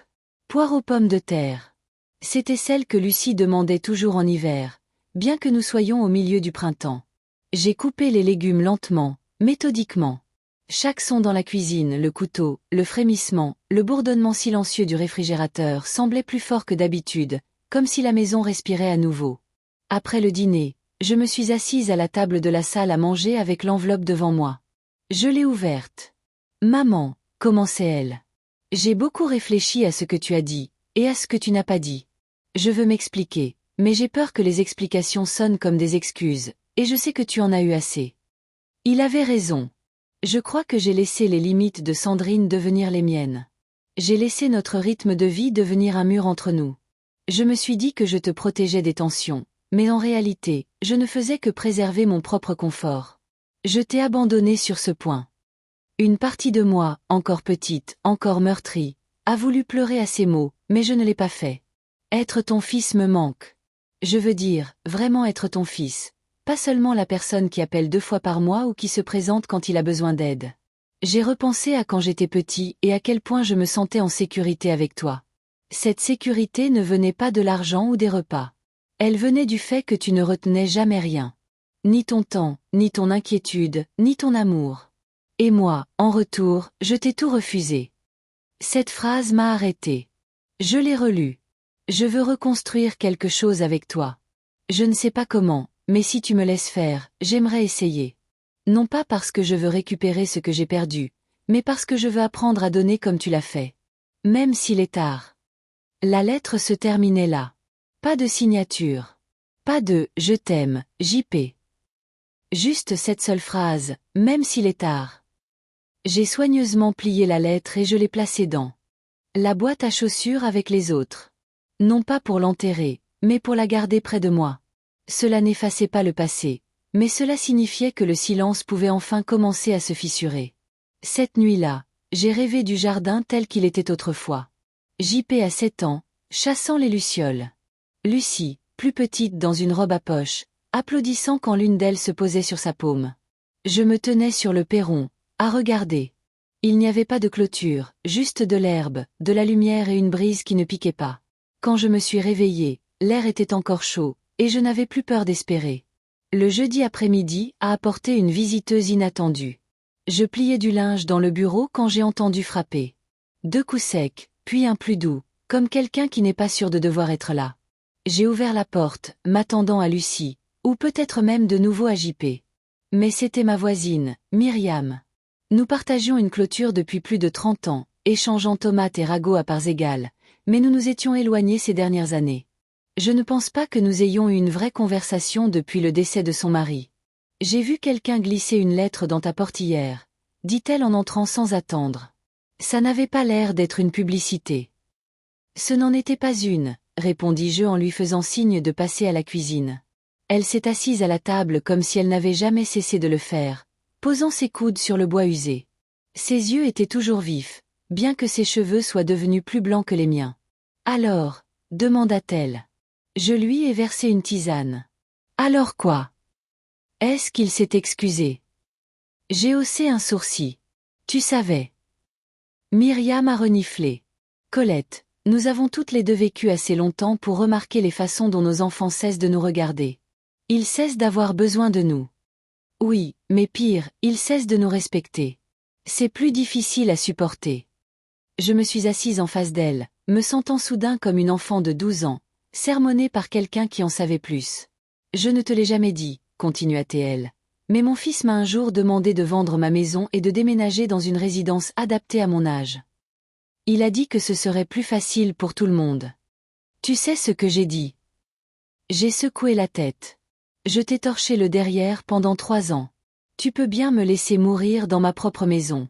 Poire aux pommes de terre. C'était celle que Lucie demandait toujours en hiver, bien que nous soyons au milieu du printemps. J'ai coupé les légumes lentement, méthodiquement. Chaque son dans la cuisine, le couteau, le frémissement, le bourdonnement silencieux du réfrigérateur semblait plus fort que d'habitude, comme si la maison respirait à nouveau. Après le dîner, je me suis assise à la table de la salle à manger avec l'enveloppe devant moi. Je l'ai ouverte. Maman, commençait-elle. J'ai beaucoup réfléchi à ce que tu as dit, et à ce que tu n'as pas dit. Je veux m'expliquer, mais j'ai peur que les explications sonnent comme des excuses, et je sais que tu en as eu assez. Il avait raison. Je crois que j'ai laissé les limites de Sandrine devenir les miennes. J'ai laissé notre rythme de vie devenir un mur entre nous. Je me suis dit que je te protégeais des tensions, mais en réalité, je ne faisais que préserver mon propre confort. Je t'ai abandonné sur ce point. Une partie de moi, encore petite, encore meurtrie, a voulu pleurer à ces mots, mais je ne l'ai pas fait. Être ton fils me manque. Je veux dire, vraiment être ton fils. Pas seulement la personne qui appelle 2 fois par mois ou qui se présente quand il a besoin d'aide. J'ai repensé à quand j'étais petit et à quel point je me sentais en sécurité avec toi. Cette sécurité ne venait pas de l'argent ou des repas. Elle venait du fait que tu ne retenais jamais rien. Ni ton temps, ni ton inquiétude, ni ton amour. Et moi, en retour, je t'ai tout refusé. Cette phrase m'a arrêtée. Je l'ai relue. Je veux reconstruire quelque chose avec toi. Je ne sais pas comment, mais si tu me laisses faire, j'aimerais essayer. Non pas parce que je veux récupérer ce que j'ai perdu, mais parce que je veux apprendre à donner comme tu l'as fait. Même s'il est tard. La lettre se terminait là. Pas de signature. Pas de « je t'aime, JP ». Juste cette seule phrase, même s'il est tard. J'ai soigneusement plié la lettre et je l'ai placée dans la boîte à chaussures avec les autres. Non pas pour l'enterrer, mais pour la garder près de moi. Cela n'effaçait pas le passé, mais cela signifiait que le silence pouvait enfin commencer à se fissurer. Cette nuit-là, j'ai rêvé du jardin tel qu'il était autrefois. JP a 7 ans, chassant les lucioles. Lucie, plus petite dans une robe à poche, applaudissant quand l'une d'elles se posait sur sa paume. Je me tenais sur le perron, à regarder. Il n'y avait pas de clôture, juste de l'herbe, de la lumière et une brise qui ne piquait pas. Quand je me suis réveillée, l'air était encore chaud, et je n'avais plus peur d'espérer. Le jeudi après-midi a apporté une visiteuse inattendue. Je pliais du linge dans le bureau quand j'ai entendu frapper. 2 coups secs, puis un plus doux, comme quelqu'un qui n'est pas sûr de devoir être là. J'ai ouvert la porte, m'attendant à Lucie, ou peut-être même de nouveau à JP. Mais c'était ma voisine, Myriam. Nous partagions une clôture depuis plus de 30 ans, échangeant tomates et ragots à parts égales, mais nous nous étions éloignés ces dernières années. Je ne pense pas que nous ayons eu une vraie conversation depuis le décès de son mari. J'ai vu quelqu'un glisser une lettre dans ta portière, dit-elle en entrant sans attendre. Ça n'avait pas l'air d'être une publicité. Ce n'en était pas une, répondis-je en lui faisant signe de passer à la cuisine. Elle s'est assise à la table comme si elle n'avait jamais cessé de le faire, posant ses coudes sur le bois usé. Ses yeux étaient toujours vifs, bien que ses cheveux soient devenus plus blancs que les miens. Alors, demanda-t-elle. Je lui ai versé une tisane. Alors quoi? Est-ce qu'il s'est excusé? J'ai haussé un sourcil. Tu savais. Myriam a reniflé. Colette, nous avons toutes les deux vécu assez longtemps pour remarquer les façons dont nos enfants cessent de nous regarder. Ils cessent d'avoir besoin de nous. Oui, mais pire, ils cessent de nous respecter. C'est plus difficile à supporter. Je me suis assise en face d'elle, me sentant soudain comme une enfant de 12 ans, sermonnée par quelqu'un qui en savait plus. Je ne te l'ai jamais dit, continua-t-elle. Mais mon fils m'a un jour demandé de vendre ma maison et de déménager dans une résidence adaptée à mon âge. Il a dit que ce serait plus facile pour tout le monde. Tu sais ce que j'ai dit? J'ai secoué la tête. Je t'ai torché le derrière pendant 3 ans. Tu peux bien me laisser mourir dans ma propre maison.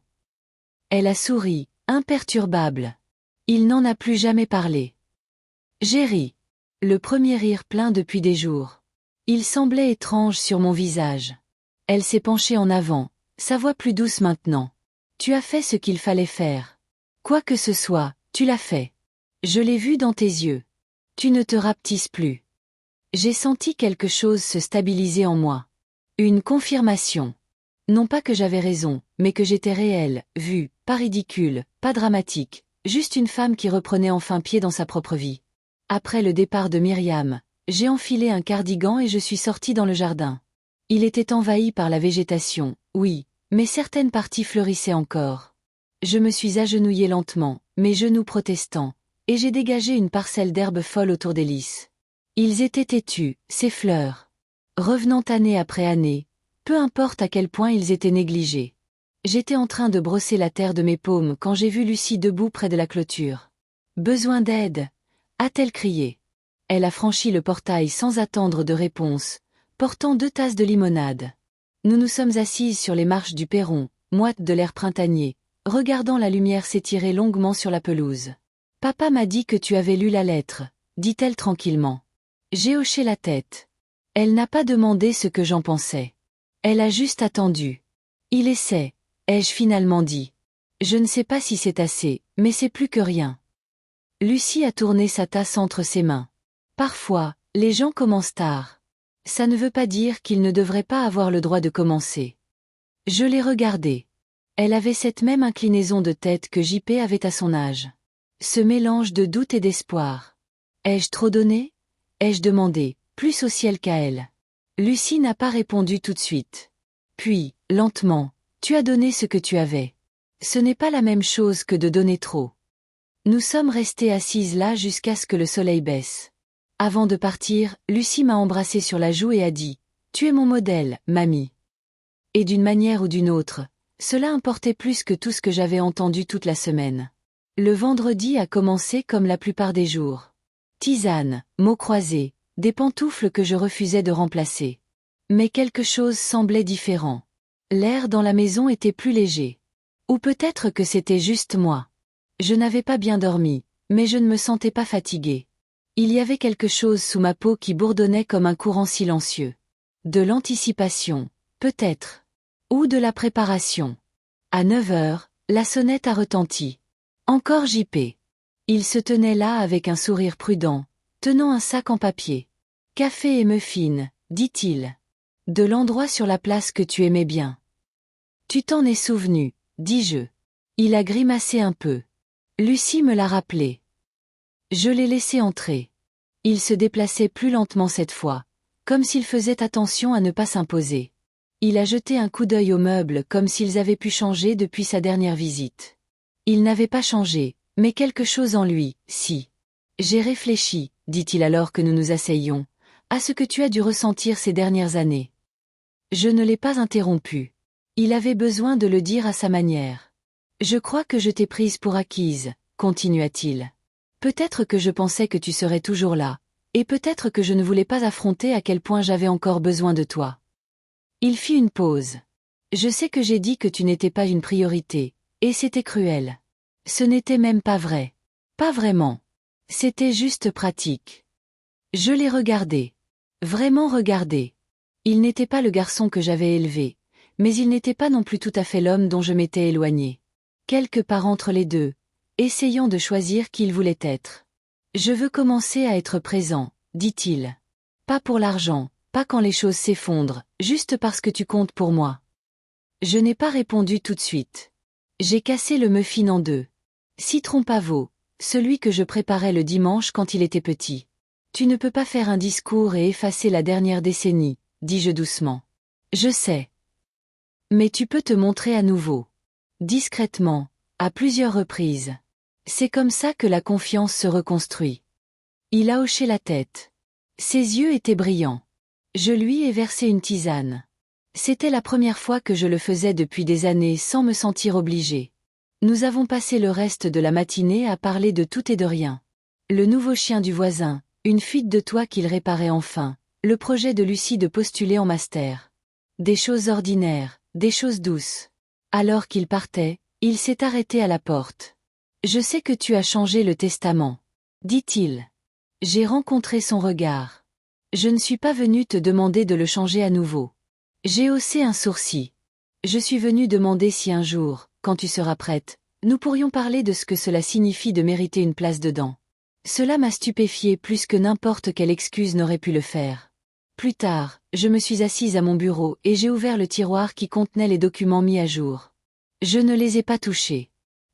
Elle a souri, Imperturbable. Il n'en a plus jamais parlé. J'ai ri. Le premier rire plein depuis des jours. Il semblait étrange sur mon visage. Elle s'est penchée en avant, sa voix plus douce maintenant. Tu as fait ce qu'il fallait faire. Quoi que ce soit, tu l'as fait. Je l'ai vu dans tes yeux. Tu ne te rapetisses plus. J'ai senti quelque chose se stabiliser en moi. Une confirmation. Non pas que j'avais raison, mais que j'étais réelle, vue, pas ridicule, pas dramatique, juste une femme qui reprenait enfin pied dans sa propre vie. Après le départ de Myriam, j'ai enfilé un cardigan et je suis sortie dans le jardin. Il était envahi par la végétation, oui, mais certaines parties fleurissaient encore. Je me suis agenouillée lentement, mes genoux protestants, et j'ai dégagé une parcelle d'herbe folle autour des lys. Ils étaient têtus, ces fleurs. Revenant année après année, peu importe à quel point ils étaient négligés. J'étais en train de brosser la terre de mes paumes quand j'ai vu Lucie debout près de la clôture. « Besoin d'aide » a-t-elle crié. Elle a franchi le portail sans attendre de réponse, portant 2 tasses de limonade. Nous nous sommes assises sur les marches du perron, moites de l'air printanier, regardant la lumière s'étirer longuement sur la pelouse. « Papa m'a dit que tu avais lu la lettre », dit-elle tranquillement. J'ai hoché la tête. Elle n'a pas demandé ce que j'en pensais. Elle a juste attendu. Il essaie, ai-je finalement dit. Je ne sais pas si c'est assez, mais c'est plus que rien. Lucie a tourné sa tasse entre ses mains. Parfois, les gens commencent tard. Ça ne veut pas dire qu'ils ne devraient pas avoir le droit de commencer. Je l'ai regardée. Elle avait cette même inclinaison de tête que JP avait à son âge. Ce mélange de doute et d'espoir. Ai-je trop donné? Ai-je demandé, plus au ciel qu'à elle. Lucie n'a pas répondu tout de suite. Puis, lentement, tu as donné ce que tu avais. Ce n'est pas la même chose que de donner trop. Nous sommes restées assises là jusqu'à ce que le soleil baisse. Avant de partir, Lucie m'a embrassée sur la joue et a dit « Tu es mon modèle, mamie ». Et d'une manière ou d'une autre, cela importait plus que tout ce que j'avais entendu toute la semaine. Le vendredi a commencé comme la plupart des jours. Tisane, mots croisés, des pantoufles que je refusais de remplacer. Mais quelque chose semblait différent. L'air dans la maison était plus léger. Ou peut-être que c'était juste moi. Je n'avais pas bien dormi, mais je ne me sentais pas fatiguée. Il y avait quelque chose sous ma peau qui bourdonnait comme un courant silencieux. De l'anticipation, peut-être. Ou de la préparation. À 9 heures, la sonnette a retenti. Encore JP. Il se tenait là avec un sourire prudent, tenant un sac en papier. « Café et muffins », dit-il. « De l'endroit sur la place que tu aimais bien. »« Tu t'en es souvenu », dis-je. Il a grimacé un peu. Lucie me l'a rappelé. Je l'ai laissé entrer. Il se déplaçait plus lentement cette fois, comme s'il faisait attention à ne pas s'imposer. Il a jeté un coup d'œil aux meubles comme s'ils avaient pu changer depuis sa dernière visite. Ils n'avaient pas changé, mais quelque chose en lui, si. J'ai réfléchi, dit-il alors que nous nous asseyions, à ce que tu as dû ressentir ces dernières années. Je ne l'ai pas interrompu. Il avait besoin de le dire à sa manière. Je crois que je t'ai prise pour acquise, continua-t-il. Peut-être que je pensais que tu serais toujours là, et peut-être que je ne voulais pas affronter à quel point j'avais encore besoin de toi. Il fit une pause. Je sais que j'ai dit que tu n'étais pas une priorité, et c'était cruel. Ce n'était même pas vrai. Pas vraiment. C'était juste pratique. Je l'ai regardé. Vraiment regardé. Il n'était pas le garçon que j'avais élevé, mais il n'était pas non plus tout à fait l'homme dont je m'étais éloignée. Quelque part entre les deux, essayant de choisir qui il voulait être. Je veux commencer à être présent, dit-il. Pas pour l'argent, pas quand les choses s'effondrent, juste parce que tu comptes pour moi. Je n'ai pas répondu tout de suite. J'ai cassé le muffin en 2. Citron pavot, celui que je préparais le dimanche quand il était petit. Tu ne peux pas faire un discours et effacer la dernière décennie, dis-je doucement. Je sais. Mais tu peux te montrer à nouveau. Discrètement, à plusieurs reprises. C'est comme ça que la confiance se reconstruit. Il a hoché la tête. Ses yeux étaient brillants. Je lui ai versé une tisane. C'était la première fois que je le faisais depuis des années sans me sentir obligée. Nous avons passé le reste de la matinée à parler de tout et de rien. Le nouveau chien du voisin, une fuite de toit qu'il réparait enfin, le projet de Lucie de postuler en master. Des choses ordinaires, des choses douces. Alors qu'il partait, il s'est arrêté à la porte. Je sais que tu as changé le testament, dit-il. J'ai rencontré son regard. Je ne suis pas venu te demander de le changer à nouveau. J'ai haussé un sourcil. Je suis venu demander si un jour, quand tu seras prête, nous pourrions parler de ce que cela signifie de mériter une place dedans. Cela m'a stupéfié plus que n'importe quelle excuse n'aurait pu le faire. Plus tard, je me suis assise à mon bureau et j'ai ouvert le tiroir qui contenait les documents mis à jour. Je ne les ai pas touchés.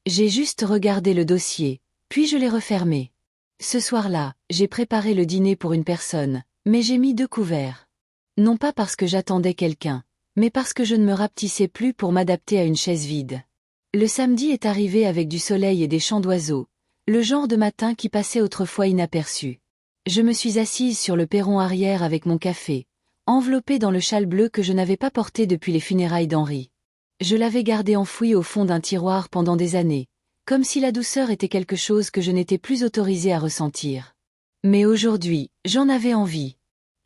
J'ai juste regardé le dossier, puis je l'ai refermé. Ce soir-là, j'ai préparé le dîner pour une personne, mais j'ai mis 2 couverts. Non pas parce que j'attendais quelqu'un, mais parce que je ne me rapetissais plus pour m'adapter à une chaise vide. Le samedi est arrivé avec du soleil et des chants d'oiseaux, le genre de matin qui passait autrefois inaperçu. Je me suis assise sur le perron arrière avec mon café, enveloppée dans le châle bleu que je n'avais pas porté depuis les funérailles d'Henri. Je l'avais gardé enfoui au fond d'un tiroir pendant des années, comme si la douceur était quelque chose que je n'étais plus autorisée à ressentir. Mais aujourd'hui, j'en avais envie.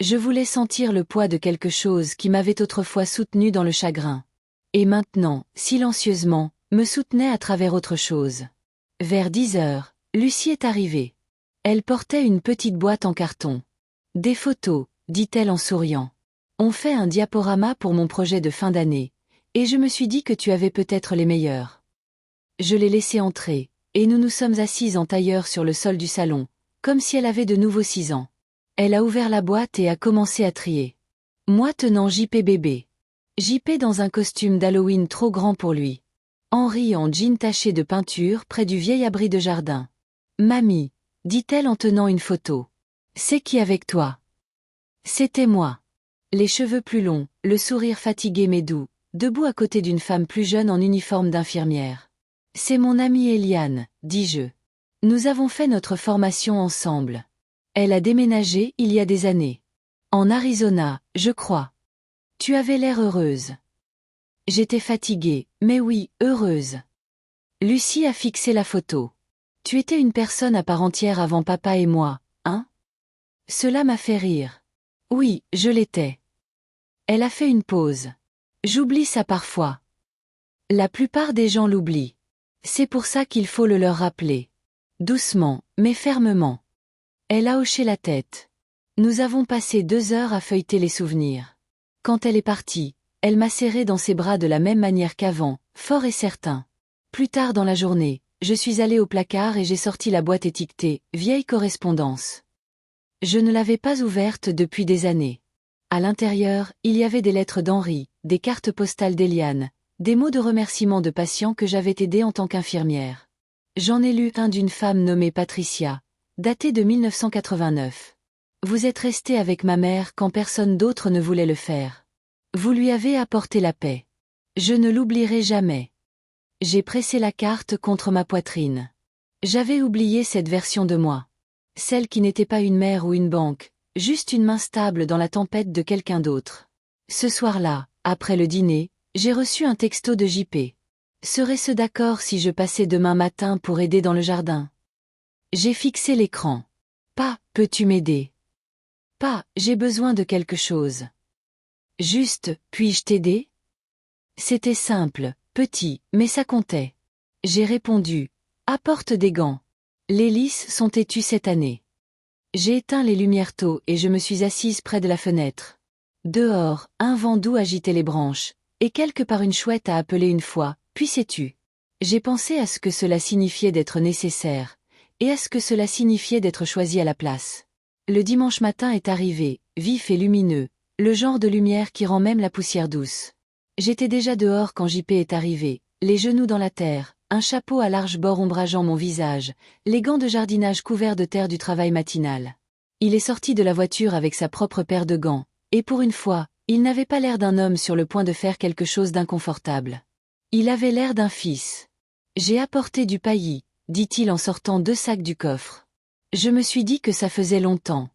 Je voulais sentir le poids de quelque chose qui m'avait autrefois soutenue dans le chagrin. Et maintenant, silencieusement, me soutenait à travers autre chose. Vers 10 heures, Lucie est arrivée. Elle portait une petite boîte en carton. Des photos, dit-elle en souriant. On fait un diaporama pour mon projet de fin d'année, et je me suis dit que tu avais peut-être les meilleurs. Je l'ai laissée entrer, et nous nous sommes assises en tailleur sur le sol du salon, comme si elle avait de nouveau 6 ans. Elle a ouvert la boîte et a commencé à trier. Moi tenant JP bébé. JP dans un costume d'Halloween trop grand pour lui. Henri en jean taché de peinture près du vieil abri de jardin. Mamie, dit-elle en tenant une photo. C'est qui avec toi? C'était moi. Les cheveux plus longs, le sourire fatigué mais doux, debout à côté d'une femme plus jeune en uniforme d'infirmière. C'est mon amie Eliane, dis-je. Nous avons fait notre formation ensemble. Elle a déménagé il y a des années. En Arizona, je crois. Tu avais l'air heureuse. J'étais fatiguée, mais oui, heureuse. Lucie a fixé la photo. Tu étais une personne à part entière avant papa et moi, hein? Cela m'a fait rire. Oui, je l'étais. Elle a fait une pause. J'oublie ça parfois. La plupart des gens l'oublient. C'est pour ça qu'il faut le leur rappeler. Doucement, mais fermement. Elle a hoché la tête. Nous avons passé 2 heures à feuilleter les souvenirs. Quand elle est partie, elle m'a serré dans ses bras de la même manière qu'avant, fort et certain. Plus tard dans la journée, je suis allée au placard et j'ai sorti la boîte étiquetée « Vieille correspondance ». Je ne l'avais pas ouverte depuis des années. À l'intérieur, il y avait des lettres d'Henri, des cartes postales d'Eliane, des mots de remerciement de patients que j'avais aidés en tant qu'infirmière. J'en ai lu un d'une femme nommée Patricia, daté de 1989. Vous êtes resté avec ma mère quand personne d'autre ne voulait le faire. Vous lui avez apporté la paix. Je ne l'oublierai jamais. J'ai pressé la carte contre ma poitrine. J'avais oublié cette version de moi. Celle qui n'était pas une mère ou une banque, juste une main stable dans la tempête de quelqu'un d'autre. Ce soir-là, après le dîner, j'ai reçu un texto de JP. Serait-ce d'accord si je passais demain matin pour aider dans le jardin? J'ai fixé l'écran. Pas, peux-tu m'aider? Pas, j'ai besoin de quelque chose. Juste, puis-je t'aider? C'était simple, petit, mais ça comptait. J'ai répondu. Apporte des gants. Les lys sont têtus cette année. J'ai éteint les lumières tôt et je me suis assise près de la fenêtre. Dehors, un vent doux agitait les branches, et quelque part une chouette a appelé une fois, puis s'est tue. J'ai pensé à ce que cela signifiait d'être nécessaire, et à ce que cela signifiait d'être choisi à la place. Le dimanche matin est arrivé, vif et lumineux, le genre de lumière qui rend même la poussière douce. J'étais déjà dehors quand JP est arrivé, les genoux dans la terre, un chapeau à large bord ombrageant mon visage, les gants de jardinage couverts de terre du travail matinal. Il est sorti de la voiture avec sa propre paire de gants, et pour une fois, il n'avait pas l'air d'un homme sur le point de faire quelque chose d'inconfortable. Il avait l'air d'un fils. J'ai apporté du paillis, dit-il en sortant 2 sacs du coffre. Je me suis dit que ça faisait longtemps.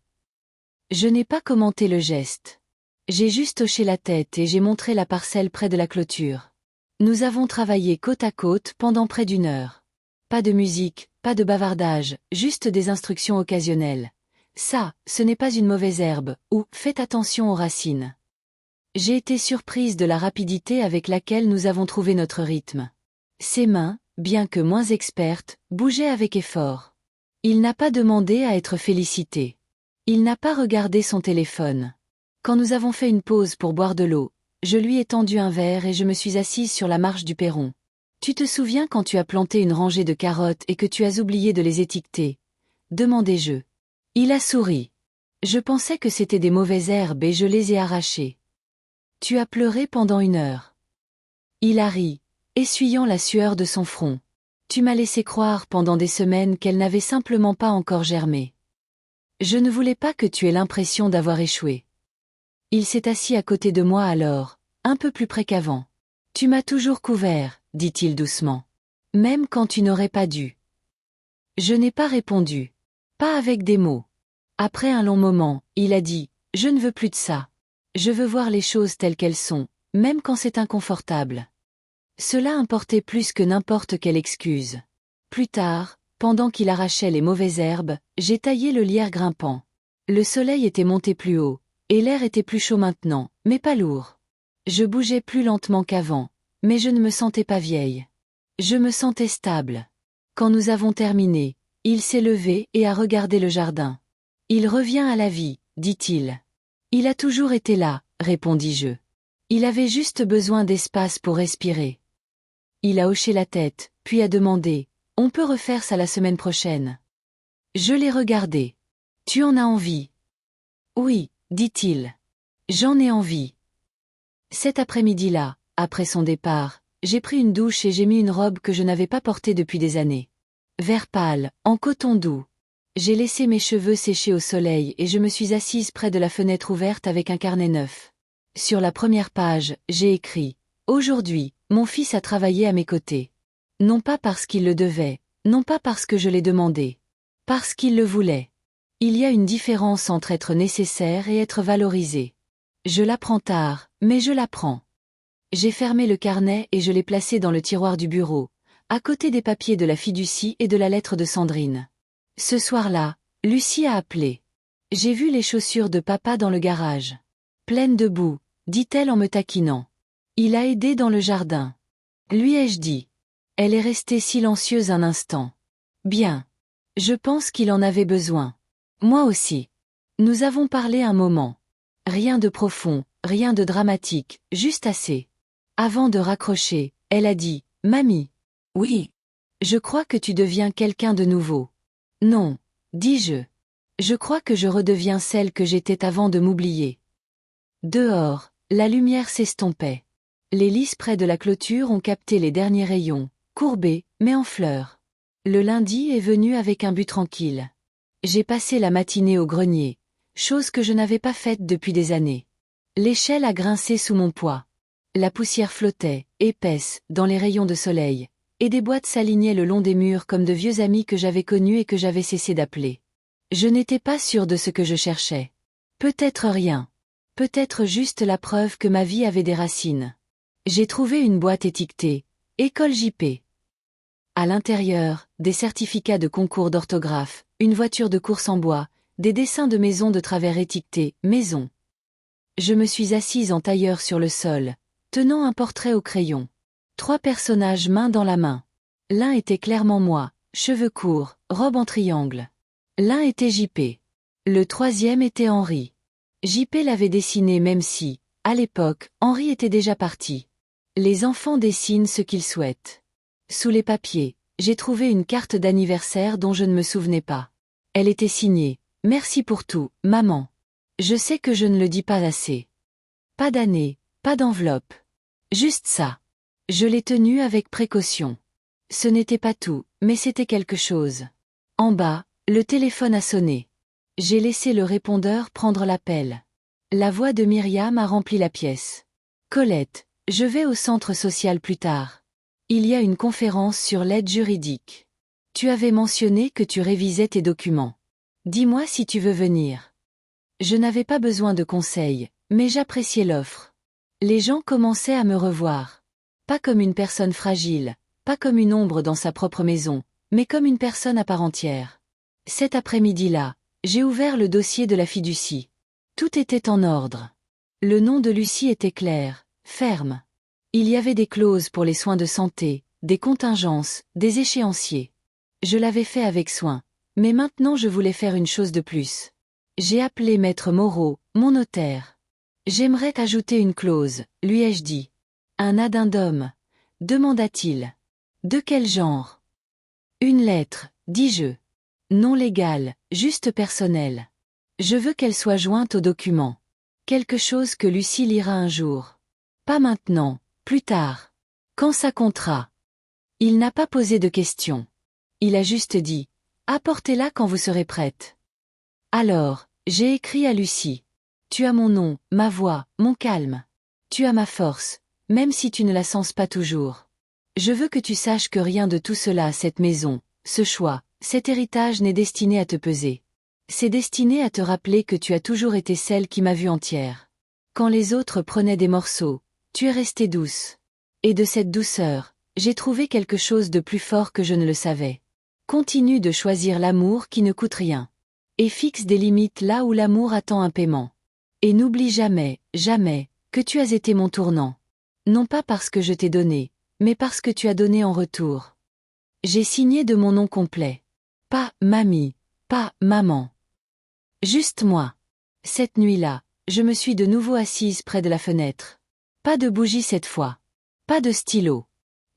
Je n'ai pas commenté le geste. J'ai juste hoché la tête et j'ai montré la parcelle près de la clôture. Nous avons travaillé côte à côte pendant près d'1 heure. Pas de musique, pas de bavardage, juste des instructions occasionnelles. Ça, ce n'est pas une mauvaise herbe, ou faites attention aux racines. J'ai été surprise de la rapidité avec laquelle nous avons trouvé notre rythme. Ses mains, bien que moins experte, bougeait avec effort. Il n'a pas demandé à être félicité. Il n'a pas regardé son téléphone. Quand nous avons fait une pause pour boire de l'eau, je lui ai tendu un verre et je me suis assise sur la marche du perron. Tu te souviens quand tu as planté une rangée de carottes et que tu as oublié de les étiqueter? Demandai-je. Il a souri. Je pensais que c'était des mauvaises herbes et je les ai arrachées. Tu as pleuré pendant 1 heure. Il a ri, essuyant la sueur de son front. Tu m'as laissé croire pendant des semaines qu'elle n'avait simplement pas encore germé. Je ne voulais pas que tu aies l'impression d'avoir échoué. Il s'est assis à côté de moi alors, un peu plus près qu'avant. Tu m'as toujours couvert, dit-il doucement. Même quand tu n'aurais pas dû. Je n'ai pas répondu. Pas avec des mots. Après un long moment, il a dit, je ne veux plus de ça. Je veux voir les choses telles qu'elles sont, même quand c'est inconfortable. Cela importait plus que n'importe quelle excuse. Plus tard, pendant qu'il arrachait les mauvaises herbes, j'ai taillé le lierre grimpant. Le soleil était monté plus haut, et l'air était plus chaud maintenant, mais pas lourd. Je bougeais plus lentement qu'avant, mais je ne me sentais pas vieille. Je me sentais stable. Quand nous avons terminé, il s'est levé et a regardé le jardin. Il revient à la vie, dit-il. Il a toujours été là, répondis-je. Il avait juste besoin d'espace pour respirer. Il a hoché la tête, puis a demandé, on peut refaire ça la semaine prochaine. Je l'ai regardé. Tu en as envie? Oui, dit-il. J'en ai envie. Cet après-midi-là, après son départ, j'ai pris une douche et j'ai mis une robe que je n'avais pas portée depuis des années. Vert pâle, en coton doux. J'ai laissé mes cheveux sécher au soleil et je me suis assise près de la fenêtre ouverte avec un carnet neuf. Sur la première page, j'ai écrit « Aujourd'hui, mon fils a travaillé à mes côtés. Non pas parce qu'il le devait, non pas parce que je l'ai demandé. Parce qu'il le voulait. Il y a une différence entre être nécessaire et être valorisé. Je l'apprends tard, mais je l'apprends. » J'ai fermé le carnet et je l'ai placé dans le tiroir du bureau, à côté des papiers de la fiducie et de la lettre de Sandrine. Ce soir-là, Lucie a appelé. J'ai vu les chaussures de papa dans le garage. Pleines de boue, dit-elle en me taquinant. Il a aidé dans le jardin. Lui ai-je dit. Elle est restée silencieuse un instant. Bien. Je pense qu'il en avait besoin. Moi aussi. Nous avons parlé un moment. Rien de profond, rien de dramatique, juste assez. Avant de raccrocher, elle a dit, « Mamie. » Oui. Je crois que tu deviens quelqu'un de nouveau. Non, dis-je. Je crois que je redeviens celle que j'étais avant de m'oublier. Dehors, la lumière s'estompait. Les lys près de la clôture ont capté les derniers rayons, courbés, mais en fleurs. Le lundi est venu avec un but tranquille. J'ai passé la matinée au grenier, chose que je n'avais pas faite depuis des années. L'échelle a grincé sous mon poids. La poussière flottait, épaisse, dans les rayons de soleil, et des boîtes s'alignaient le long des murs comme de vieux amis que j'avais connus et que j'avais cessé d'appeler. Je n'étais pas sûre de ce que je cherchais. Peut-être rien. Peut-être juste la preuve que ma vie avait des racines. J'ai trouvé une boîte étiquetée « École JP ». À l'intérieur, des certificats de concours d'orthographe, une voiture de course en bois, des dessins de maisons de travers étiquetés « Maison ». Je me suis assise en tailleur sur le sol, tenant un portrait au crayon. 3 personnages main dans la main. L'un était clairement moi, cheveux courts, robe en triangle. L'un était JP. Le 3e était Henri. JP l'avait dessiné même si, à l'époque, Henri était déjà parti. Les enfants dessinent ce qu'ils souhaitent. Sous les papiers, j'ai trouvé une carte d'anniversaire dont je ne me souvenais pas. Elle était signée « Merci pour tout, maman. Je sais que je ne le dis pas assez. » Pas d'année, pas d'enveloppe. Juste ça. Je l'ai tenu avec précaution. Ce n'était pas tout, mais c'était quelque chose. En bas, le téléphone a sonné. J'ai laissé le répondeur prendre l'appel. La voix de Myriam a rempli la pièce. Colette, je vais au centre social plus tard. Il y a une conférence sur l'aide juridique. Tu avais mentionné que tu révisais tes documents. Dis-moi si tu veux venir. Je n'avais pas besoin de conseils, mais j'appréciais l'offre. Les gens commençaient à me revoir. Pas comme une personne fragile, pas comme une ombre dans sa propre maison, mais comme une personne à part entière. Cet après-midi-là, j'ai ouvert le dossier de la fiducie. Tout était en ordre. Le nom de Lucie était clair, ferme. Il y avait des clauses pour les soins de santé, des contingences, des échéanciers. Je l'avais fait avec soin. Mais maintenant je voulais faire une chose de plus. J'ai appelé Maître Moreau, mon notaire. J'aimerais ajouter une clause, lui ai-je dit. Un addendum, demanda-t-il. De quel genre? Une lettre, dis-je. Non légale, juste personnelle. Je veux qu'elle soit jointe au document. Quelque chose que Lucie lira un jour. Pas maintenant, plus tard. Quand ça comptera. Il n'a pas posé de questions. Il a juste dit. Apportez-la quand vous serez prête. Alors, j'ai écrit à Lucie. Tu as mon nom, ma voix, mon calme. Tu as ma force, même si tu ne la sens pas toujours. Je veux que tu saches que rien de tout cela, cette maison, ce choix, cet héritage n'est destiné à te peser. C'est destiné à te rappeler que tu as toujours été celle qui m'a vue entière. Quand les autres prenaient des morceaux, tu es restée douce. Et de cette douceur, j'ai trouvé quelque chose de plus fort que je ne le savais. Continue de choisir l'amour qui ne coûte rien. Et fixe des limites là où l'amour attend un paiement. Et n'oublie jamais, jamais, que tu as été mon tournant. Non pas parce que je t'ai donné, mais parce que tu as donné en retour. J'ai signé de mon nom complet. Pas mamie, pas maman. Juste moi. Cette nuit-là, je me suis de nouveau assise près de la fenêtre. Pas de bougie cette fois. Pas de stylo.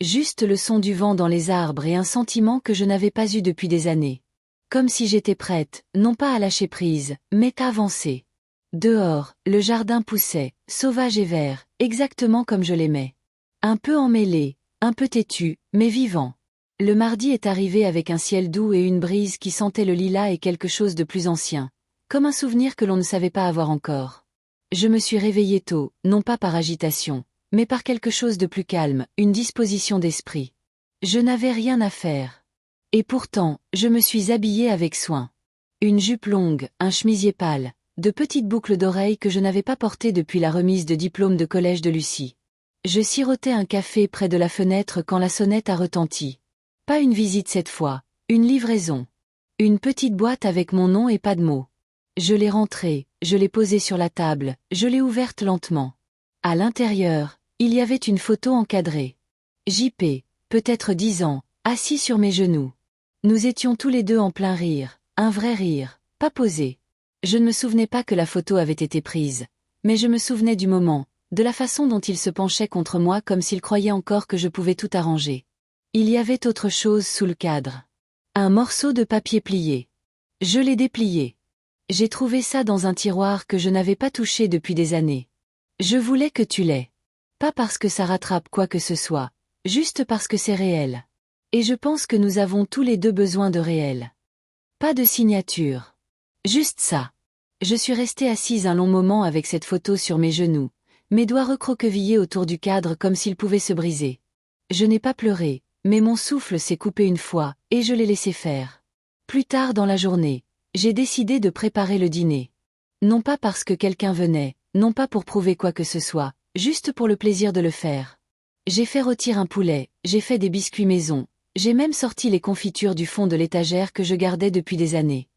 Juste le son du vent dans les arbres et un sentiment que je n'avais pas eu depuis des années. Comme si j'étais prête, non pas à lâcher prise, mais à avancer. Dehors, le jardin poussait, sauvage et vert, exactement comme je l'aimais. Un peu emmêlé, un peu têtu, mais vivant. Le mardi est arrivé avec un ciel doux et une brise qui sentait le lilas et quelque chose de plus ancien. Comme un souvenir que l'on ne savait pas avoir encore. Je me suis réveillée tôt, non pas par agitation, mais par quelque chose de plus calme, une disposition d'esprit. Je n'avais rien à faire. Et pourtant, je me suis habillée avec soin. Une jupe longue, un chemisier pâle, de petites boucles d'oreilles que je n'avais pas portées depuis la remise de diplôme de collège de Lucie. Je sirotais un café près de la fenêtre quand la sonnette a retenti. Pas une visite cette fois, une livraison. Une petite boîte avec mon nom et pas de mots. Je l'ai rentrée, je l'ai posée sur la table, je l'ai ouverte lentement. À l'intérieur, il y avait une photo encadrée. JP, peut-être 10 ans, assis sur mes genoux. Nous étions tous les deux en plein rire, un vrai rire, pas posé. Je ne me souvenais pas que la photo avait été prise, mais je me souvenais du moment, de la façon dont il se penchait contre moi comme s'il croyait encore que je pouvais tout arranger. Il y avait autre chose sous le cadre. Un morceau de papier plié. Je l'ai déplié. J'ai trouvé ça dans un tiroir que je n'avais pas touché depuis des années. Je voulais que tu l'aies. Pas parce que ça rattrape quoi que ce soit, juste parce que c'est réel. Et je pense que nous avons tous les deux besoin de réel. Pas de signature. Juste ça. Je suis restée assise un long moment avec cette photo sur mes genoux, mes doigts recroquevillés autour du cadre comme s'ils pouvaient se briser. Je n'ai pas pleuré, mais mon souffle s'est coupé une fois, et je l'ai laissé faire. Plus tard dans la journée, j'ai décidé de préparer le dîner. Non pas parce que quelqu'un venait, non pas pour prouver quoi que ce soit, juste pour le plaisir de le faire. J'ai fait rôtir un poulet, j'ai fait des biscuits maison, j'ai même sorti les confitures du fond de l'étagère que je gardais depuis des années.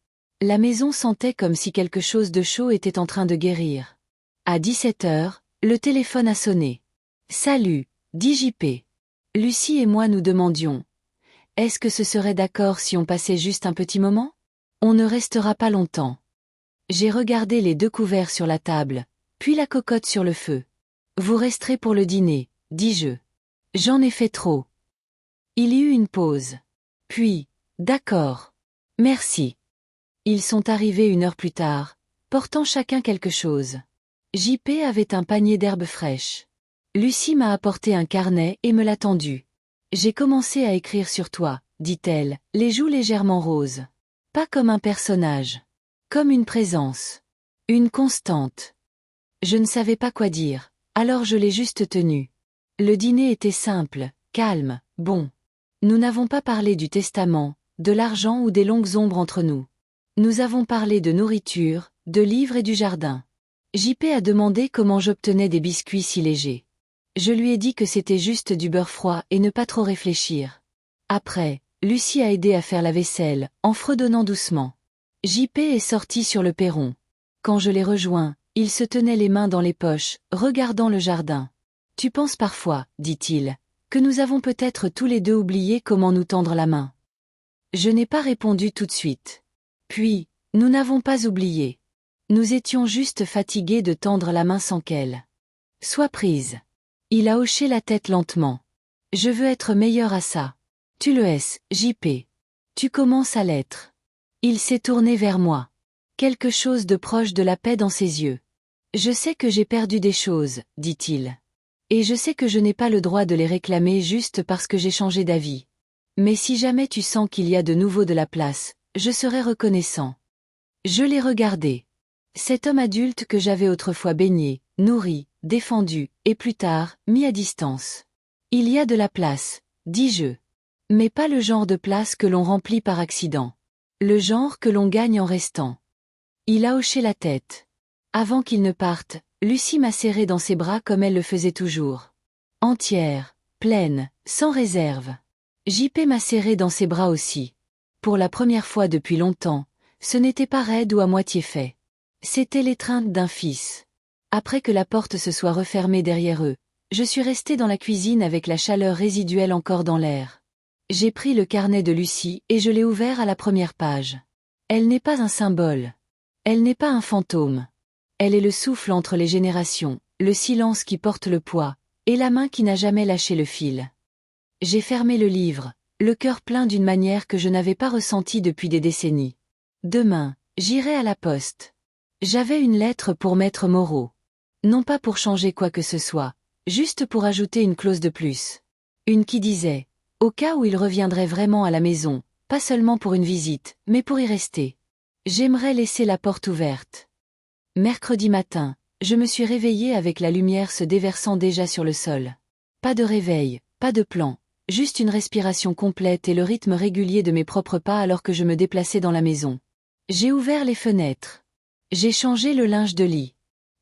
La maison sentait comme si quelque chose de chaud était en train de guérir. À 17 heures, le téléphone a sonné. Salut, dit JP. Lucie et moi nous demandions. Est-ce que ce serait d'accord si on passait juste un petit moment? On ne restera pas longtemps. J'ai regardé les 2 couverts sur la table, puis la cocotte sur le feu. Vous resterez pour le dîner, dis-je. J'en ai fait trop. Il y eut une pause. Puis, d'accord. Merci. Ils sont arrivés 1 heure plus tard, portant chacun quelque chose. JP avait un panier d'herbes fraîches. Lucie m'a apporté un carnet et me l'a tendu. J'ai commencé à écrire sur toi, dit-elle, les joues légèrement roses. Pas comme un personnage. Comme une présence. Une constante. Je ne savais pas quoi dire, alors je l'ai juste tenu. Le dîner était simple, calme, bon. Nous n'avons pas parlé du testament, de l'argent ou des longues ombres entre nous. Nous avons parlé de nourriture, de livres et du jardin. JP a demandé comment j'obtenais des biscuits si légers. Je lui ai dit que c'était juste du beurre froid et ne pas trop réfléchir. Après, Lucie a aidé à faire la vaisselle, en fredonnant doucement. JP est sorti sur le perron. Quand je l'ai rejoint, il se tenait les mains dans les poches, regardant le jardin. Tu penses parfois, dit-il, Que nous avons peut-être tous les deux oublié comment nous tendre la main. Je n'ai pas répondu tout de suite. Puis, nous n'avons pas oublié. Nous étions juste fatigués de tendre la main sans qu'elle soit prise. Il a hoché la tête lentement. Je veux être meilleur à ça. Tu le es, JP. Tu commences à l'être. Il s'est tourné vers moi. Quelque chose de proche de la paix dans ses yeux. Je sais que j'ai perdu des choses, dit-il. Et je sais que je n'ai pas le droit de les réclamer juste parce que j'ai changé d'avis. Mais si jamais tu sens qu'il y a de nouveau de la place, je serai reconnaissant. Je l'ai regardé. Cet homme adulte que j'avais autrefois baigné, nourri, défendu, et plus tard, mis à distance. Il y a de la place, dis-je. Mais pas le genre de place que l'on remplit par accident. Le genre que l'on gagne en restant. Il a hoché la tête. Avant qu'il ne parte, Lucie m'a serré dans ses bras comme elle le faisait toujours. Entière, pleine, sans réserve. JP m'a serré dans ses bras aussi. Pour la première fois depuis longtemps, ce n'était pas raide ou à moitié fait. C'était l'étreinte d'un fils. Après que la porte se soit refermée derrière eux, je suis restée dans la cuisine avec la chaleur résiduelle encore dans l'air. J'ai pris le carnet de Lucie et je l'ai ouvert à la première page. Elle n'est pas un symbole. Elle n'est pas un fantôme. Elle est le souffle entre les générations, le silence qui porte le poids, et la main qui n'a jamais lâché le fil. J'ai fermé le livre, le cœur plein d'une manière que je n'avais pas ressentie depuis des décennies. Demain, j'irai à la poste. J'avais une lettre pour Maître Moreau. Non pas pour changer quoi que ce soit, juste pour ajouter une clause de plus. Une qui disait, au cas où il reviendrait vraiment à la maison, pas seulement pour une visite, mais pour y rester. J'aimerais laisser la porte ouverte. Mercredi matin, je me suis réveillée avec la lumière se déversant déjà sur le sol. Pas de réveil, pas de plan, juste une respiration complète et le rythme régulier de mes propres pas alors que je me déplaçais dans la maison. J'ai ouvert les fenêtres. J'ai changé le linge de lit.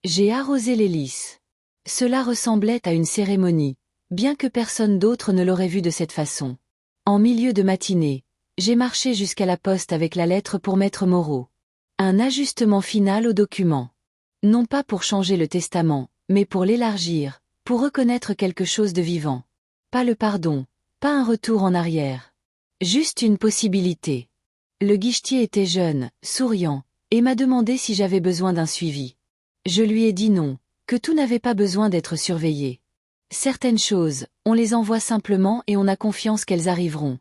J'ai arrosé les lys. Cela ressemblait à une cérémonie, bien que personne d'autre ne l'aurait vu de cette façon. En milieu de matinée, j'ai marché jusqu'à la poste avec la lettre pour Maître Moreau. Un ajustement final au document. Non pas pour changer le testament, mais pour l'élargir, pour reconnaître quelque chose de vivant. Pas le pardon, pas un retour en arrière. Juste une possibilité. Le guichetier était jeune, souriant, et m'a demandé si j'avais besoin d'un suivi. Je lui ai dit non, que tout n'avait pas besoin d'être surveillé. Certaines choses, on les envoie simplement et on a confiance qu'elles arriveront.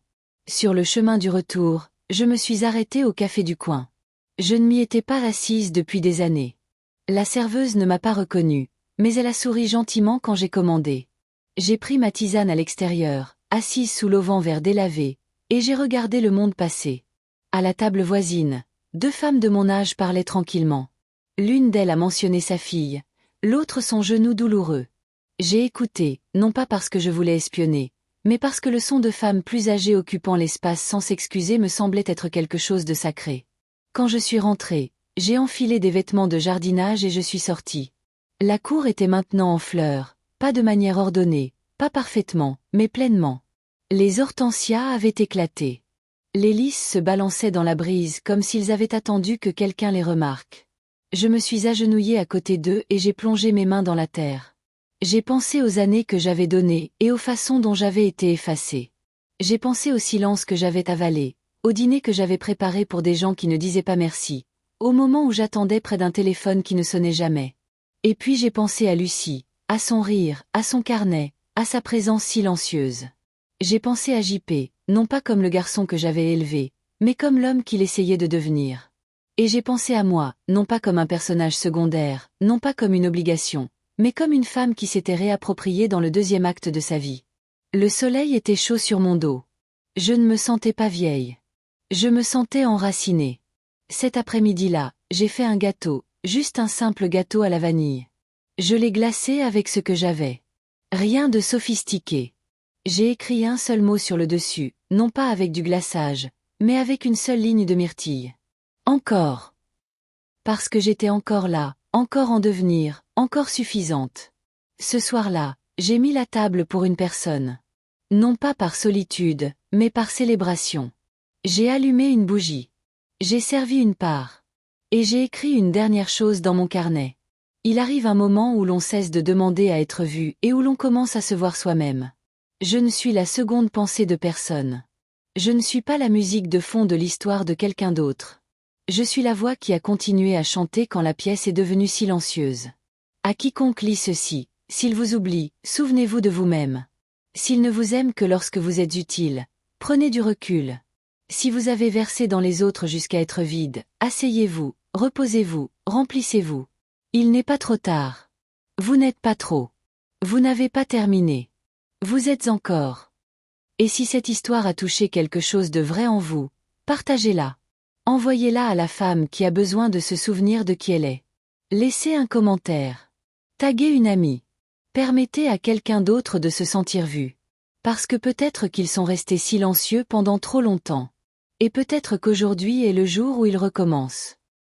Sur le chemin du retour, je me suis arrêtée au café du coin. Je ne m'y étais pas assise depuis des années. La serveuse ne m'a pas reconnue, mais elle a souri gentiment quand j'ai commandé. J'ai pris ma tisane à l'extérieur, assise sous l'auvent vert délavé, et j'ai regardé le monde passer. À la table voisine, 2 femmes de mon âge parlaient tranquillement. L'une d'elles a mentionné sa fille, l'autre son genou douloureux. J'ai écouté, non pas parce que je voulais espionner, mais parce que le son de femmes plus âgées occupant l'espace sans s'excuser me semblait être quelque chose de sacré. Quand je suis rentrée, j'ai enfilé des vêtements de jardinage et je suis sortie. La cour était maintenant en fleurs, pas de manière ordonnée, pas parfaitement, mais pleinement. Les hortensias avaient éclaté. Les lys se balançaient dans la brise comme s'ils avaient attendu que quelqu'un les remarque. Je me suis agenouillée à côté d'eux et j'ai plongé mes mains dans la terre. J'ai pensé aux années que j'avais données et aux façons dont j'avais été effacée. J'ai pensé au silence que j'avais avalé, au dîner que j'avais préparé pour des gens qui ne disaient pas merci, au moment où j'attendais près d'un téléphone qui ne sonnait jamais. Et puis j'ai pensé à Lucie, à son rire, à son carnet, à sa présence silencieuse. J'ai pensé à JP, non pas comme le garçon que j'avais élevé, mais comme l'homme qu'il essayait de devenir. Et j'ai pensé à moi, non pas comme un personnage secondaire, non pas comme une obligation, mais comme une femme qui s'était réappropriée dans le 2e acte de sa vie. Le soleil était chaud sur mon dos. Je ne me sentais pas vieille. Je me sentais enracinée. Cet après-midi-là, j'ai fait un gâteau, juste un simple gâteau à la vanille. Je l'ai glacé avec ce que j'avais. Rien de sophistiqué. J'ai écrit un seul mot sur le dessus, non pas avec du glaçage, mais avec une seule ligne de myrtille. Encore. Parce que j'étais encore là, encore en devenir, encore suffisante. Ce soir-là, j'ai mis la table pour une personne. Non pas par solitude, mais par célébration. J'ai allumé une bougie. J'ai servi une part. Et j'ai écrit une dernière chose dans mon carnet. Il arrive un moment où l'on cesse de demander à être vu et où l'on commence à se voir soi-même. Je ne suis la seconde pensée de personne. Je ne suis pas la musique de fond de l'histoire de quelqu'un d'autre. Je suis la voix qui a continué à chanter quand la pièce est devenue silencieuse. À quiconque lit ceci, s'il vous oublie, souvenez-vous de vous-même. S'il ne vous aime que lorsque vous êtes utile, prenez du recul. Si vous avez versé dans les autres jusqu'à être vide, asseyez-vous, reposez-vous, remplissez-vous. Il n'est pas trop tard. Vous n'êtes pas trop. Vous n'avez pas terminé. Vous êtes encore. Et si cette histoire a touché quelque chose de vrai en vous, partagez-la. Envoyez-la à la femme qui a besoin de se souvenir de qui elle est. Laissez un commentaire. Taguez une amie. Permettez à quelqu'un d'autre de se sentir vu. Parce que peut-être qu'ils sont restés silencieux pendant trop longtemps. Et peut-être qu'aujourd'hui est le jour où ils recommencent.